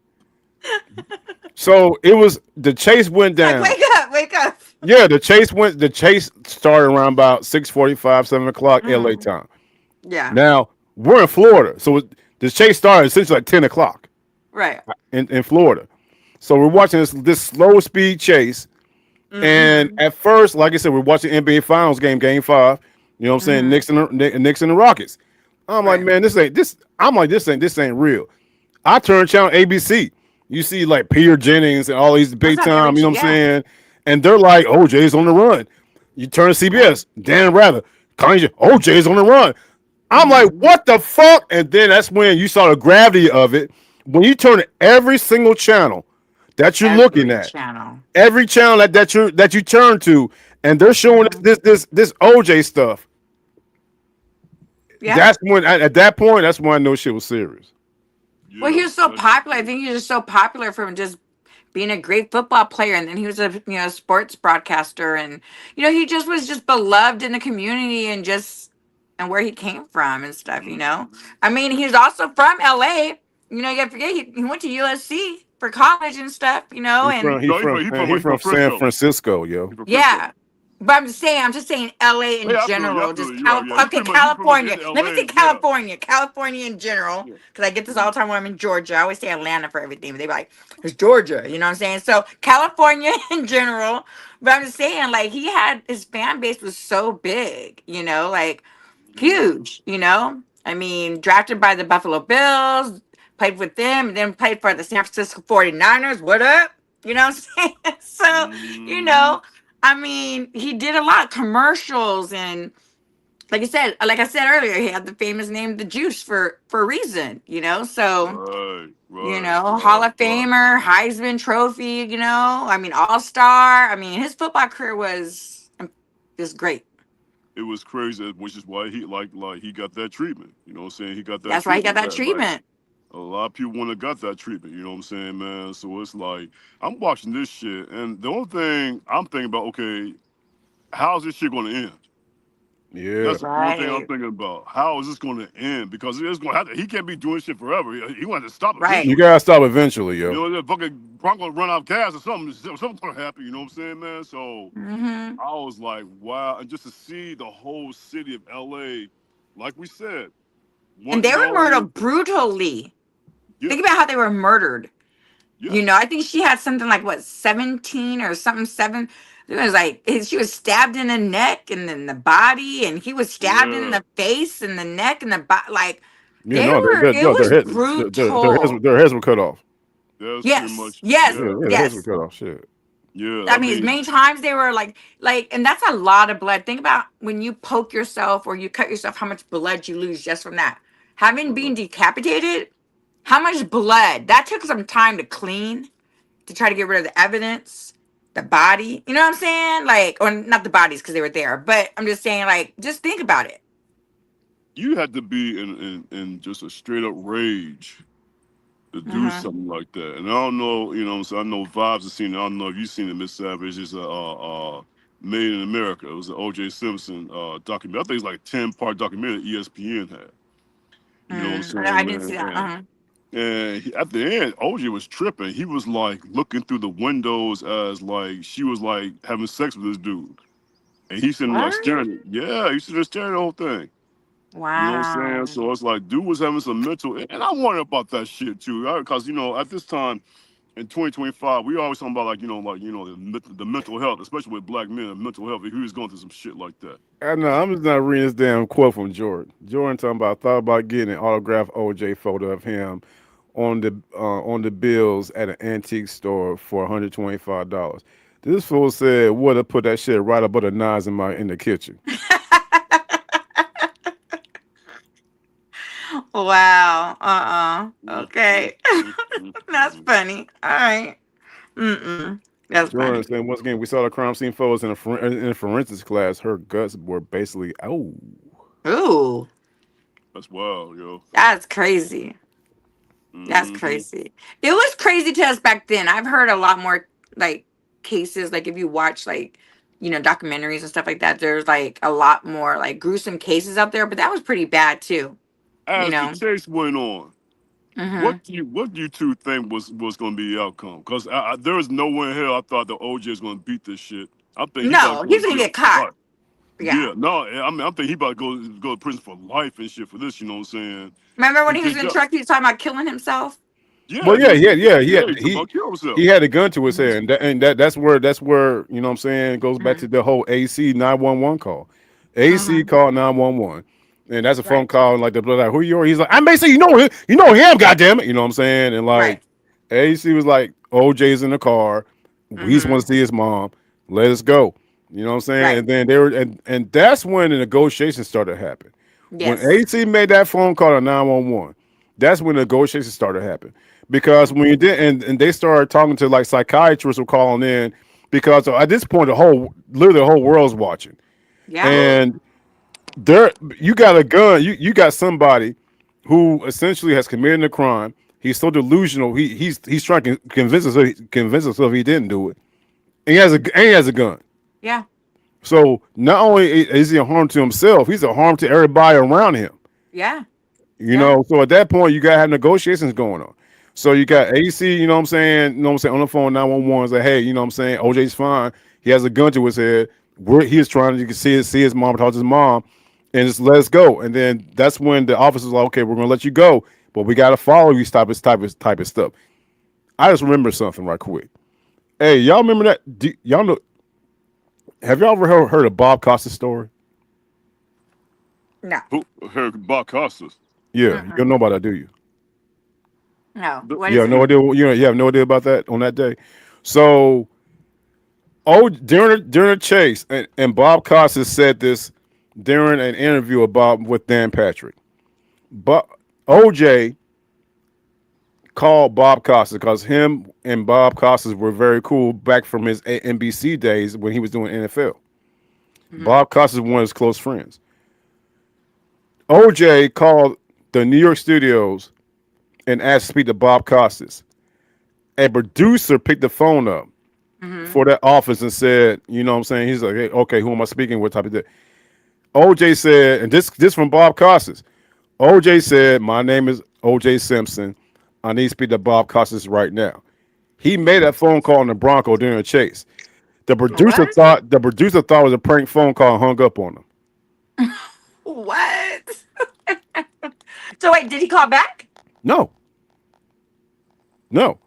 Speaker 2: So it was the chase went
Speaker 3: Like
Speaker 2: down.
Speaker 3: wake up, wake up.
Speaker 2: Yeah, the chase started around about 6:45, 7 o'clock LA
Speaker 3: Hmm.
Speaker 2: time.
Speaker 3: Yeah.
Speaker 2: Now we're in Florida, so the chase started essentially like 10 o'clock
Speaker 3: Right.
Speaker 2: in Florida. So we're watching this slow speed chase, and
Speaker 3: Hmm.
Speaker 2: at first, like I said, we're watching NBA Finals game 5. You know what I'm saying?
Speaker 3: Hmm.
Speaker 2: Knicks and the Rockets. I'm like,
Speaker 3: Right.
Speaker 2: man, this ain't this. I'm like, this ain't real. I turn channel ABC. You see like Peter Jennings and all these
Speaker 3: What's
Speaker 2: big
Speaker 3: up,
Speaker 2: time. You know what I'm
Speaker 3: Yeah.
Speaker 2: saying? And they're like, OJ's on the run. You turn to CBS, Dan Rather, Kanye, OJ's on the run. I'm like,
Speaker 3: Hmm.
Speaker 2: what the fuck? And then that's when you saw the gravity of it. When you turn every single channel that you're looking
Speaker 3: Every
Speaker 2: at,
Speaker 3: channel.
Speaker 2: every channel that you turn to, and they're showing
Speaker 3: Hmm.
Speaker 2: this OJ stuff.
Speaker 3: Yeah.
Speaker 2: That's when at that point, that's when I know shit was serious.
Speaker 3: Well, he
Speaker 1: Yeah,
Speaker 3: was so
Speaker 1: that's for
Speaker 3: popular. I
Speaker 1: sure.
Speaker 3: think he was just so popular from just being a great football player, and then he was a sports broadcaster, and he just was just beloved in the community and just and where he came from and stuff.
Speaker 1: Mhm.
Speaker 3: I mean, he's also from LA. You gotta forget he went to USC for college and stuff.
Speaker 2: He
Speaker 3: And
Speaker 2: from he
Speaker 1: No,
Speaker 2: from he
Speaker 1: he from
Speaker 2: from San
Speaker 1: Frisco.
Speaker 2: Francisco, yo.
Speaker 1: He from Frisco.
Speaker 3: yeah. But I'm just saying LA
Speaker 1: Oh,
Speaker 3: in
Speaker 1: yeah, absolutely,
Speaker 3: general, just
Speaker 1: absolutely. You're right. Yeah,
Speaker 3: Okay,
Speaker 1: he pretty much
Speaker 3: California.
Speaker 1: in
Speaker 3: Let me say
Speaker 1: L.A. Yeah,
Speaker 3: California in general,
Speaker 1: yeah.
Speaker 3: because I get this all
Speaker 1: Mhm.
Speaker 3: the time when I'm in Georgia. I always say Atlanta for everything, but they be like, it's Georgia, you know what I'm saying? So California in general, but I'm just saying, like, he had his fan base was so big, like
Speaker 1: Mhm.
Speaker 3: huge, I mean, drafted by the Buffalo Bills, played with them, and then played for the San Francisco 49ers. What up? You know what I'm saying? So, you
Speaker 1: Mhm.
Speaker 3: know, I mean, he did a lot of commercials and like I said earlier, he had the famous name the Juice for a reason, So,
Speaker 1: Right, right,
Speaker 3: Hall
Speaker 1: right,
Speaker 3: of
Speaker 1: right.
Speaker 3: Famer, Heisman Trophy, I mean, All-Star. I mean, his football career was great.
Speaker 1: It was crazy, which is why he got that treatment. You know what I'm saying? He got that
Speaker 3: That's why he got
Speaker 1: treatment.
Speaker 3: that
Speaker 1: That like
Speaker 3: treatment.
Speaker 1: a lot of people wouldn't have got that treatment. You know what I'm saying, man? So it's like I'm watching this shit, and the only thing I'm thinking about, okay, how's this shit going to end?
Speaker 2: Yeah.
Speaker 1: That's the one thing I'm
Speaker 3: Right.
Speaker 1: thinking about. How is this going to end? Because it's going to have to. He can't be doing shit forever. He going to have to stop
Speaker 3: Right.
Speaker 2: You
Speaker 1: eventually.
Speaker 2: gotta stop eventually,
Speaker 1: You
Speaker 2: yo.
Speaker 1: know, the fucking Bronco run out of gas or something. Something's going to happen. You know what I'm saying, man? So
Speaker 3: Hmm.
Speaker 1: I was like, wow, and just to see the whole city of LA, like we said,
Speaker 3: And they
Speaker 1: wanting
Speaker 3: were
Speaker 1: all these.
Speaker 3: murdered brutally. Think about
Speaker 1: Yes,
Speaker 3: how they were murdered.
Speaker 1: yes,
Speaker 3: I think she had something like what, 17 or something, seven. It was like she was stabbed in the neck and then the body, and he was stabbed in
Speaker 1: yeah.
Speaker 3: the face and the neck and the body. Like
Speaker 2: Yeah, no,
Speaker 3: it
Speaker 2: no,
Speaker 3: was
Speaker 2: their
Speaker 3: brutal.
Speaker 2: their heads were cut off.
Speaker 1: That's pretty
Speaker 3: Yes,
Speaker 1: much.
Speaker 3: yes,
Speaker 2: Yeah,
Speaker 1: Yeah,
Speaker 2: yeah, their heads were
Speaker 3: yes.
Speaker 2: cut off. Shit.
Speaker 1: yeah.
Speaker 3: I
Speaker 1: I
Speaker 3: mean, as
Speaker 1: mean,
Speaker 3: many times they were and that's a lot of blood. Think about when you poke yourself or you cut yourself, how much blood you lose just from that. Having
Speaker 1: uh,
Speaker 3: been decapitated, how much blood that took some time to clean to try to get rid of the evidence, the body. You know what I'm saying? Like, or not the bodies because they were there, but I'm just saying, like, just think about it.
Speaker 1: you had to be in just a straight up rage to do
Speaker 3: Hmm.
Speaker 1: something like that. And I don't know, you know, what I'm saying, I know Vibes has seen it. I don't know if you've seen it, Miss Savage. It's a Made in America. It was an O.J. Simpson documentary. I think it's like a 10-part documentary ESPN had. You know what I'm
Speaker 3: I
Speaker 1: saying,
Speaker 3: didn't see
Speaker 1: man?
Speaker 3: that.
Speaker 1: And at the end, OJ was tripping. He was like looking through the windows as like she was like having sex with this dude. And he's sitting there
Speaker 3: What?
Speaker 1: staring. Yeah, he's sitting there staring at the whole thing. You know what I'm saying?
Speaker 3: Wow.
Speaker 1: So it's like dude was having some mental, and I wonder about that shit too, because you know at this time in 2025, we always talking about the mental health, especially with black men, mental health. If he was going through some shit like that.
Speaker 2: I know. I'm just not reading this damn quote from Jordan. Jordan talking about thought about getting an autographed OJ photo of him on the bills at an antique store for $125. This fool said, "Would have put that shit right above the knives in the kitchen."
Speaker 3: Wow.
Speaker 1: Mm, mm,
Speaker 3: Okay.
Speaker 1: mm, mm,
Speaker 3: That's
Speaker 1: mm.
Speaker 3: funny. All right. Mm-mm. That's
Speaker 2: Jordan
Speaker 3: funny.
Speaker 2: saying, "Once again, we saw the crime scene photos in a forensics class. Her guts were basically oh."
Speaker 3: Ooh,
Speaker 1: That's wild, yo.
Speaker 3: that's crazy. That's
Speaker 1: Hmm.
Speaker 3: crazy. It was crazy to us back then. I've heard a lot more like cases. Like if you watch documentaries and stuff like that, there's like a lot more like gruesome cases out there. But that was pretty bad too. You
Speaker 1: As the
Speaker 3: know.
Speaker 1: chase went on,
Speaker 3: Mm-hmm.
Speaker 1: what do you two think was going to be the outcome? Because there was no way in hell I thought that OJ was going to beat this shit. I think he about
Speaker 3: No,
Speaker 1: to go
Speaker 3: he's
Speaker 1: to
Speaker 3: gonna
Speaker 1: jail
Speaker 3: get
Speaker 1: for
Speaker 3: caught.
Speaker 1: life.
Speaker 3: Yeah.
Speaker 1: Yeah, no, I mean I think he about to go to prison for life and shit for this. You know what I'm saying?
Speaker 3: Remember when
Speaker 1: He
Speaker 3: he was
Speaker 1: did
Speaker 3: in the
Speaker 1: that.
Speaker 3: truck? He was talking about killing himself.
Speaker 1: Yeah,
Speaker 2: Well,
Speaker 1: he
Speaker 2: yeah,
Speaker 1: was.
Speaker 2: yeah.
Speaker 1: Yeah, he's about to kill himself.
Speaker 2: He had a gun to his head, that's where you know what I'm saying it goes back
Speaker 3: Mm-hmm.
Speaker 2: to the whole AC 911 call. AC
Speaker 3: Mm-hmm.
Speaker 2: called 911, and that's a phone
Speaker 3: Right.
Speaker 2: call like the blood like who you are. He's like I'm basically you know him, goddamn it, you know what I'm saying, and like
Speaker 3: Right.
Speaker 2: AC was like OJ's in the car, we just want
Speaker 3: Mm-hmm.
Speaker 2: to see his mom, let us go, you know what I'm saying,
Speaker 3: Right.
Speaker 2: and then they were and that's when the negotiations started happening. When
Speaker 3: Yes.
Speaker 2: AC made that phone call to 911, that's when the negotiations started happening. Because when you
Speaker 3: Mm-hmm.
Speaker 2: did, and they started talking to like psychiatrists were calling in because at this point literally the whole world's watching,
Speaker 3: Yeah.
Speaker 1: Right.
Speaker 2: and there you got a gun, you got somebody who essentially has committed a crime. He's so delusional. He's trying to convince himself he didn't do it, and he has a gun.
Speaker 3: Yeah.
Speaker 2: So not only is he a harm to himself, he's a harm to everybody around him.
Speaker 3: Yeah.
Speaker 2: You
Speaker 3: Yeah.
Speaker 2: know, so at that point you gotta have negotiations going on. So you got AC, you know what I'm saying, on the phone 911, like, hey, you know what I'm saying, OJ's fine. He has a gun to his head. He is trying to see his mom, talk to his mom, and just let us go. And then that's when the officer's like, okay, we're gonna let you go, but we gotta follow you, type of stuff. I just remember something right quick. Hey, y'all remember that? Y'all know? Have y'all ever heard of Bob Costas' story?
Speaker 3: No.
Speaker 1: Who heard Bob Costas?
Speaker 2: Yeah, you don't
Speaker 3: Mm-mm.
Speaker 2: know about that, do you?
Speaker 3: No.
Speaker 1: The-
Speaker 3: What
Speaker 2: You
Speaker 3: is
Speaker 2: have
Speaker 3: it?
Speaker 2: no idea. You have no idea about that on that day. So, during the chase, and Bob Costas said this during an interview about with Dan Patrick. But OJ called Bob Costas because him and Bob Costas were very cool back from his NBC days when he was doing NFL.
Speaker 3: Mm-hmm.
Speaker 2: Bob Costas was one of his close friends. OJ called the New York studios and asked to speak to Bob Costas. A producer picked the phone up
Speaker 3: Mm-hmm.
Speaker 2: for that office and said, you know what I'm saying? He's like, hey, okay, who am I speaking with? Type of thing. OJ said, and this from Bob Costas. OJ said, "My name is OJ Simpson. I need to speak to Bob Costas right now." He made that phone call on the Bronco during a chase.
Speaker 3: What?
Speaker 2: The producer thought it was a prank phone call and hung up on him.
Speaker 3: What? So wait, did he call back?
Speaker 2: No, no.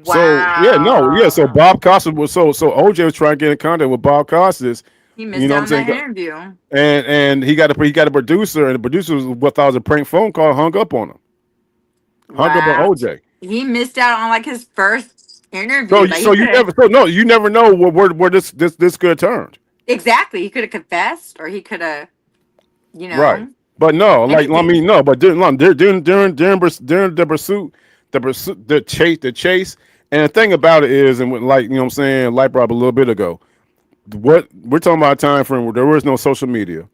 Speaker 2: So yeah, no, yeah. So
Speaker 3: Wow.
Speaker 2: Bob Costas was so OJ was trying to get in contact with Bob Costas.
Speaker 3: He
Speaker 2: You
Speaker 3: missed
Speaker 2: know what
Speaker 3: out
Speaker 2: I'm
Speaker 3: on that
Speaker 2: saying?
Speaker 3: interview.
Speaker 2: And he got a producer, and the producer was what thought was a prank phone call, hung up on him, hung up on
Speaker 3: Wow.
Speaker 2: OJ.
Speaker 3: He missed out on like his first
Speaker 2: So
Speaker 3: interview. Like
Speaker 2: so
Speaker 3: he
Speaker 2: you
Speaker 3: could have
Speaker 2: never so no, you never know where this could have turned.
Speaker 3: exactly. He could have confessed, or he could have,
Speaker 2: Right. But no, like I
Speaker 3: anything.
Speaker 2: mean, no, but during the chase, and the thing about it is, and like you know what I'm saying, light brought up a little bit ago. What we're talking about a time frame where there was no social media,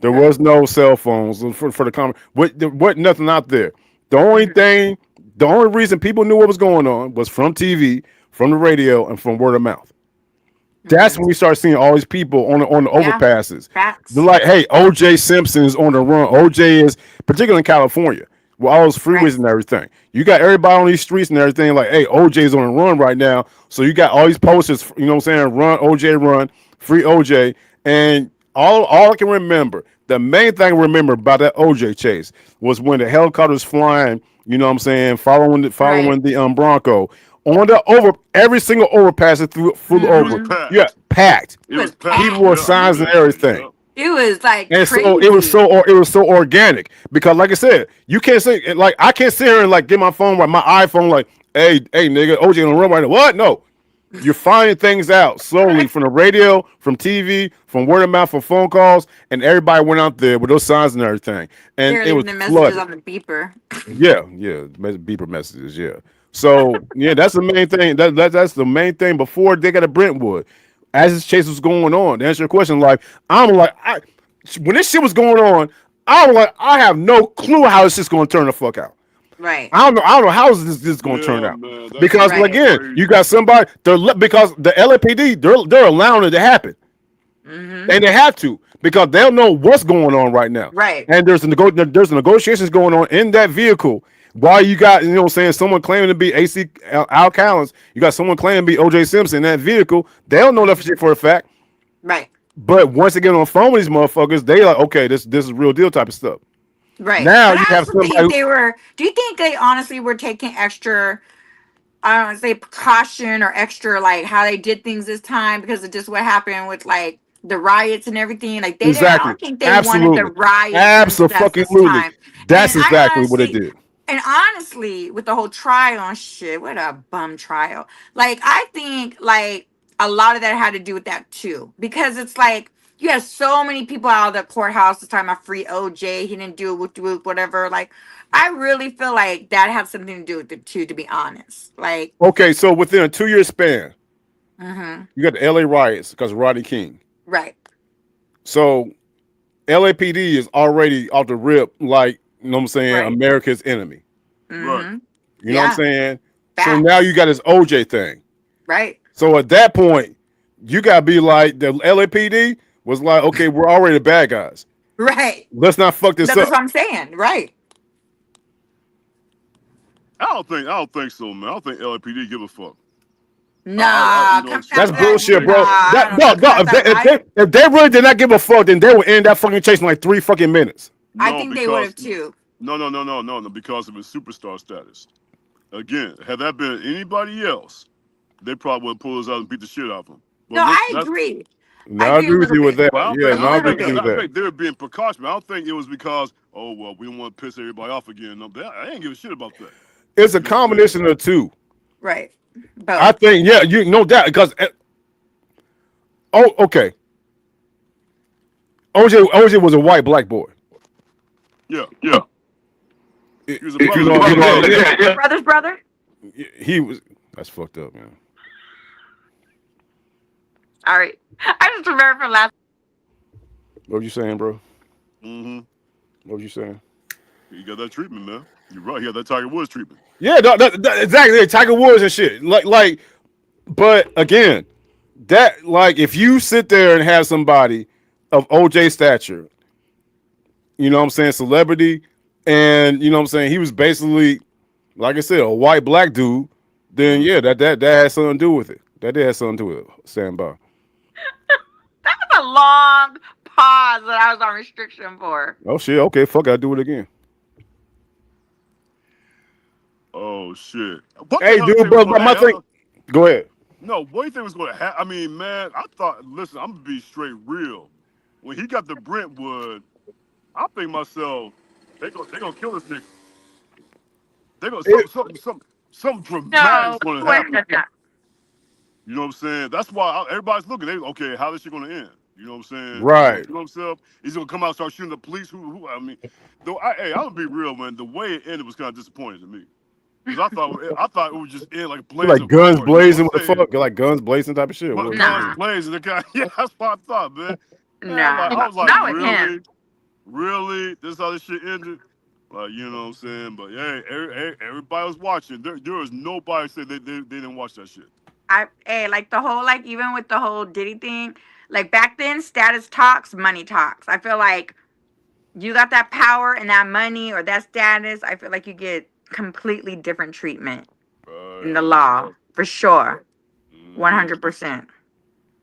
Speaker 2: there
Speaker 3: Right.
Speaker 2: was no cell phones for the comment. What nothing out there. The only
Speaker 3: Hmm.
Speaker 2: thing, the only reason people knew what was going on was from TV, from the radio, and from word of mouth. That's
Speaker 3: Hmm.
Speaker 2: when we start seeing all these people on the
Speaker 3: Yeah.
Speaker 2: overpasses. They're
Speaker 3: Facts.
Speaker 2: like, hey, OJ Simpson is on the run. OJ is particularly in California with all those
Speaker 3: Right.
Speaker 2: freeways and everything. You got everybody on these streets and everything like, hey, OJ's on the run right now. So you got all these posters, you know what I'm saying? Run, OJ, run, free OJ. And all I can remember, the main thing I remember about that OJ chase was when the helicopters flying, you know what I'm saying,
Speaker 3: Right.
Speaker 2: following the Bronco on the over every single overpass it through full
Speaker 1: It was
Speaker 2: over.
Speaker 3: Hmm.
Speaker 2: Yeah,
Speaker 1: packed.
Speaker 2: packed.
Speaker 3: It
Speaker 1: It
Speaker 3: was
Speaker 1: was
Speaker 2: People
Speaker 1: packed.
Speaker 2: were
Speaker 1: Yeah, I
Speaker 3: packed.
Speaker 1: remember
Speaker 2: signs and
Speaker 1: that shit.
Speaker 2: everything.
Speaker 1: Yeah.
Speaker 3: It was like
Speaker 2: And so
Speaker 3: crazy.
Speaker 2: it was so organic because, like I said, you can't say like I can't sit here and like get my phone right, my iPhone like, hey nigga, OJ on the run right now. What? No, you're finding things out slowly
Speaker 3: Right.
Speaker 2: from the radio, from TV, from word of mouth, from phone calls, and everybody went out there with those signs and everything, and
Speaker 3: They're
Speaker 2: it was
Speaker 3: leaving the messages
Speaker 2: flooded.
Speaker 3: on the beeper.
Speaker 2: Yeah, beeper messages. Yeah. So yeah, that's the main thing. That's the main thing before they got to Brentwood. As this chase was going on, to answer your question, like I'm like when this shit was going on, I was like I have no clue how this shit's going to turn the fuck out.
Speaker 3: Right.
Speaker 2: I don't know how this going to turn
Speaker 1: Yeah,
Speaker 2: out
Speaker 1: man, that shit
Speaker 2: because
Speaker 1: was
Speaker 3: Right.
Speaker 2: again, you
Speaker 1: crazy.
Speaker 2: got somebody because the LAPD they're allowing it to happen.
Speaker 3: Hmm.
Speaker 2: And they have to because they'll know what's going on right now.
Speaker 3: Right.
Speaker 2: And there's negotiations going on in that vehicle. While you got, you know what I'm saying, someone claiming to be AC Al Callens, you got someone claiming to be OJ Simpson in that vehicle. They'll know that
Speaker 3: Hmm.
Speaker 2: shit for a fact.
Speaker 3: Right.
Speaker 2: But once they get on the phone with these motherfuckers, they like, okay, this is real deal type of stuff.
Speaker 3: Right.
Speaker 2: Now
Speaker 3: But
Speaker 2: you
Speaker 3: I
Speaker 2: have
Speaker 3: also
Speaker 2: somebody
Speaker 3: think
Speaker 2: who,
Speaker 3: they were. Do you think they honestly were taking extra? I don't know, say precaution or extra like how they did things this time because of just what happened with like the riots and everything. Like they didn't. I
Speaker 2: exactly,
Speaker 3: don't think they wanted the
Speaker 2: absolutely,
Speaker 3: riots and stuff this
Speaker 2: absolutely.
Speaker 3: time.
Speaker 2: That's
Speaker 3: And I
Speaker 2: exactly what they
Speaker 3: honestly,
Speaker 2: did.
Speaker 3: and honestly, with the whole trial and shit, what a bum trial. Like I think like a lot of that had to do with that too because it's like. You have so many people out of the courthouse this time. I free OJ. He didn't do it with whatever. Like, I really feel like that had something to do with it too. To be honest, like,
Speaker 2: Okay, so within a 2 year span,
Speaker 3: mm-hmm.
Speaker 2: you got the LA riots because of Rodney King.
Speaker 3: Right.
Speaker 2: So LAPD is already off the rip, like, you know what I'm saying,
Speaker 3: Right.
Speaker 2: America's enemy.
Speaker 1: Right.
Speaker 3: Mm-hmm.
Speaker 2: You know what I'm
Speaker 3: Yeah.
Speaker 2: saying? So now
Speaker 3: Facts.
Speaker 2: you got this OJ thing.
Speaker 3: Right.
Speaker 2: So at that point, you got to be like, the LAPD was like, okay, we're already the bad guys.
Speaker 3: Right.
Speaker 2: Let's not fuck this
Speaker 3: That's
Speaker 2: up.
Speaker 3: what I'm saying. Right.
Speaker 1: I don't think so, man. I don't think LAPD give a fuck.
Speaker 3: Nah.
Speaker 1: You know what I'm
Speaker 3: Come
Speaker 1: saying?
Speaker 2: That's
Speaker 3: after
Speaker 1: I
Speaker 3: that.
Speaker 1: don't
Speaker 2: bullshit,
Speaker 1: think
Speaker 3: Nah.
Speaker 2: bro.
Speaker 1: so.
Speaker 3: I
Speaker 2: That
Speaker 3: don't
Speaker 2: no,
Speaker 3: know. Come
Speaker 2: no.
Speaker 3: after that riot.
Speaker 2: If they really did not give a fuck, then they would end that fucking chase in like 3 fucking minutes.
Speaker 3: I
Speaker 1: No,
Speaker 3: think they would
Speaker 1: because
Speaker 3: have too.
Speaker 1: no, because of his superstar status. Again, had that been anybody else, they probably would pull us out and beat the shit out of him.
Speaker 3: No,
Speaker 1: But look,
Speaker 3: I
Speaker 1: that's.
Speaker 3: agree.
Speaker 2: No,
Speaker 3: I
Speaker 2: I
Speaker 3: agree a
Speaker 2: agree with
Speaker 3: little
Speaker 2: you with
Speaker 3: bit.
Speaker 2: that.
Speaker 1: But I don't
Speaker 2: Yeah,
Speaker 1: think
Speaker 3: A
Speaker 2: no, I agree
Speaker 3: little
Speaker 2: with you
Speaker 3: bit.
Speaker 2: with
Speaker 1: I
Speaker 2: that.
Speaker 1: think they were being precautionary. I don't think it was because we don't want to piss everybody off again. No, I ain't give a shit about that.
Speaker 2: It's a
Speaker 1: You know what I'm saying?
Speaker 2: combination of the two.
Speaker 3: Right.
Speaker 2: I
Speaker 3: Both.
Speaker 2: think, yeah, you no doubt because oh, okay. OJ was a white black boy.
Speaker 1: Yeah,
Speaker 2: Yeah.
Speaker 1: he was a
Speaker 2: You
Speaker 1: brother's
Speaker 2: know,
Speaker 1: brother.
Speaker 2: yeah.
Speaker 3: Brother's brother.
Speaker 2: He was. That's fucked up, man.
Speaker 3: All right. I just remember from last.
Speaker 2: What you saying, bro?
Speaker 1: Mm-hmm.
Speaker 2: What you saying?
Speaker 1: He got that treatment, man. You're right. He got that Tiger Woods treatment.
Speaker 2: Yeah, exactly. Tiger Woods and shit. But again, that like if you sit there and have somebody of OJ stature you know what I'm saying, celebrity, and you know what I'm saying, he was basically, like I said, a white black dude, then
Speaker 1: Mm.
Speaker 2: yeah, that had something to do with it. That did have something to do with it. Stand by.
Speaker 3: That was a long pause that I was on restriction for.
Speaker 2: Oh shit, okay, fuck, I do it again.
Speaker 1: Oh shit! What the
Speaker 2: Hey,
Speaker 1: hell do you
Speaker 2: dude,
Speaker 1: think was going
Speaker 2: but
Speaker 1: to
Speaker 2: my thing.
Speaker 1: happen?
Speaker 2: Go ahead.
Speaker 1: No, what do you think was going to happen? I mean, man, I thought. Listen, I'm gonna be straight real. When he got to Brentwood, I'm thinking myself, they gonna kill this nigga. They gonna
Speaker 2: It,
Speaker 1: some dramatic's
Speaker 3: No,
Speaker 1: gonna
Speaker 3: wait a
Speaker 1: happen.
Speaker 3: minute.
Speaker 1: You know what I'm saying? That's why everybody's looking. They okay, how is shit gonna end? You know what I'm saying? He's gonna
Speaker 2: right.
Speaker 1: kill himself. He's gonna come out and start shooting the police. Who? I mean, though. Hey, I'm gonna be real, man. The way it ended was kind of disappointing to me because I thought it would just end like blaze
Speaker 2: Like
Speaker 1: of
Speaker 2: guns
Speaker 1: glory. He was gonna
Speaker 2: blazing, what the
Speaker 1: say
Speaker 2: fuck? Like guns blazing type of shit. What was
Speaker 1: guns
Speaker 2: it?
Speaker 3: Nah,
Speaker 1: blazing. The guy, yeah, that's what I thought, man. Man,
Speaker 3: nah,
Speaker 1: I was like,
Speaker 3: not with him.
Speaker 1: really, really, this is how this shit ended. Like, you know what I'm saying? But yeah, everybody was watching. There was nobody said they didn't watch that shit.
Speaker 3: Like the whole, like, even with the whole Diddy thing, like back then, status talks, money talks. I feel like you got that power and that money or that status. I feel like you get completely different treatment
Speaker 1: Right,
Speaker 3: in the
Speaker 1: I know
Speaker 3: law
Speaker 1: that.
Speaker 3: for sure,
Speaker 1: Mm-hmm.
Speaker 3: 100%.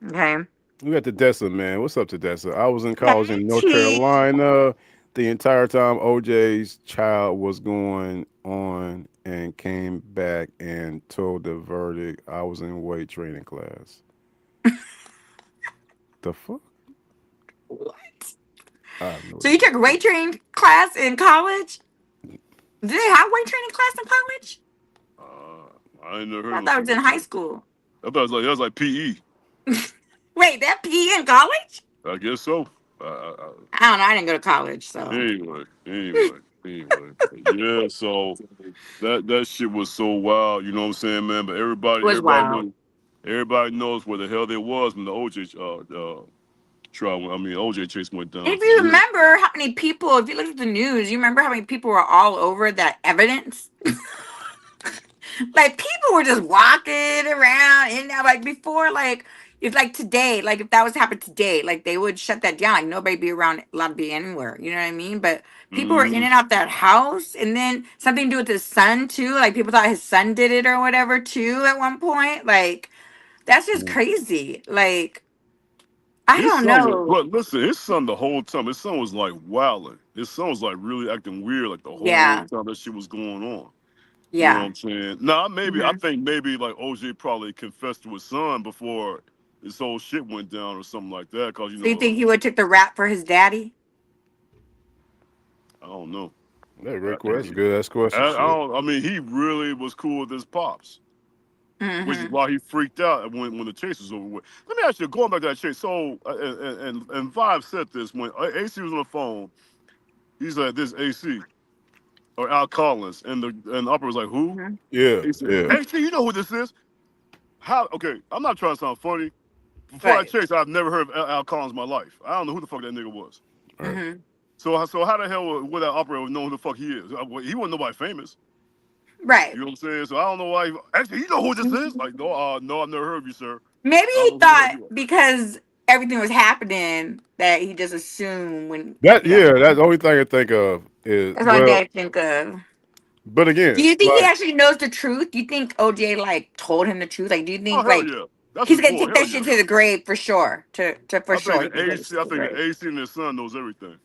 Speaker 3: Okay.
Speaker 2: We got Tedessa, man. What's up, Tedessa? I was in college
Speaker 3: Hey,
Speaker 2: in North
Speaker 3: T.
Speaker 2: Carolina. The entire time OJ's child was going on and came back and told the verdict. I was in weight training class. The fuck?
Speaker 3: What?
Speaker 2: I have no
Speaker 3: So you
Speaker 2: idea.
Speaker 3: took weight training class in college? Did they have weight training class in college?
Speaker 1: I ain't never heard
Speaker 3: I
Speaker 1: of no
Speaker 3: thought it
Speaker 1: shit
Speaker 3: was in
Speaker 1: like
Speaker 3: high
Speaker 1: that.
Speaker 3: school.
Speaker 1: I thought it was like that was like PE.
Speaker 3: Wait, that PE in college?
Speaker 1: I guess so.
Speaker 3: I don't know. I didn't go to college, so
Speaker 1: Anyway. Yeah, so that shit was so wild, you know what I'm saying, man? But
Speaker 3: it was wild.
Speaker 1: everybody knows where the hell they was when the OJ trial. I mean, OJ chase went down
Speaker 3: If
Speaker 1: for
Speaker 3: you
Speaker 1: real.
Speaker 3: remember how many people, if you look at the news, you remember how many people were all over that evidence? Like people were just walking around and like before, like it's like today, like if that was to happen today, like they would shut that down. Like nobody be around allowed to be anywhere. You know what I mean? But people were in
Speaker 1: Mm-hmm.
Speaker 3: and out that house, and then something to do with his son too. Like people thought his son did it or whatever too at one point. Like that's just crazy. Like I
Speaker 1: His
Speaker 3: don't
Speaker 1: son was,
Speaker 3: know.
Speaker 1: but listen, his son the whole time, his son was like wilding. His son was like really acting weird, like the whole
Speaker 3: Yeah,
Speaker 1: time that shit was going on. You know what
Speaker 3: yeah.
Speaker 1: I'm saying? Nah, I
Speaker 3: Hmm.
Speaker 1: think maybe like OJ probably confessed to his son before this whole shit went down or something like that. Cause
Speaker 3: So you think he would took the rap for his daddy?
Speaker 1: I don't know.
Speaker 2: Yeah,
Speaker 1: I,
Speaker 2: great question. That's good. That's question.
Speaker 1: I
Speaker 2: Shit.
Speaker 1: don't. I mean, he really was cool with his pops, which is
Speaker 3: Hmm.
Speaker 1: why he freaked out when the chase was over with. Let me ask you, going back to that chase. So and Vibe said this when AC was on the phone. He's like, "This AC or Al Collins," and the upper was like, "Who?"
Speaker 3: Hmm.
Speaker 2: Yeah,
Speaker 1: He said,
Speaker 2: yeah.
Speaker 1: "AC, you know who this is?" How? Okay, I'm not trying to sound funny. Before that
Speaker 3: Right.
Speaker 1: chase, I've never heard of Al Collins in my life. I don't know who the fuck that nigga was.
Speaker 2: All right.
Speaker 3: Hmm.
Speaker 1: So how the hell would that operator know who the fuck he is? He wasn't nobody famous.
Speaker 3: Right.
Speaker 1: You know what I'm saying? So I don't know why. Actually, you know who this is? Like, no, no, I've never heard of you, sir.
Speaker 3: Maybe
Speaker 1: I don't
Speaker 3: he
Speaker 1: know who the hell
Speaker 3: thought
Speaker 1: you are.
Speaker 3: because everything was happening that he just assumed when
Speaker 2: That yeah, that's the only thing I think of is
Speaker 3: that's the only thing
Speaker 2: well,
Speaker 3: I think of.
Speaker 2: but
Speaker 3: Do
Speaker 2: again,
Speaker 3: you think he
Speaker 2: like
Speaker 3: actually knows the truth? Do you think OJ like told him the truth? Like, do you
Speaker 1: Oh
Speaker 3: think
Speaker 1: hell
Speaker 3: like
Speaker 1: yeah, that's
Speaker 3: he's
Speaker 1: his
Speaker 3: gonna
Speaker 1: boy.
Speaker 3: take
Speaker 1: Hell
Speaker 3: that
Speaker 1: yeah.
Speaker 3: shit to the grave for sure? To for sure, he's gonna take that shit
Speaker 1: I
Speaker 3: to the
Speaker 1: think the
Speaker 3: grave.
Speaker 1: AC and his son knows everything.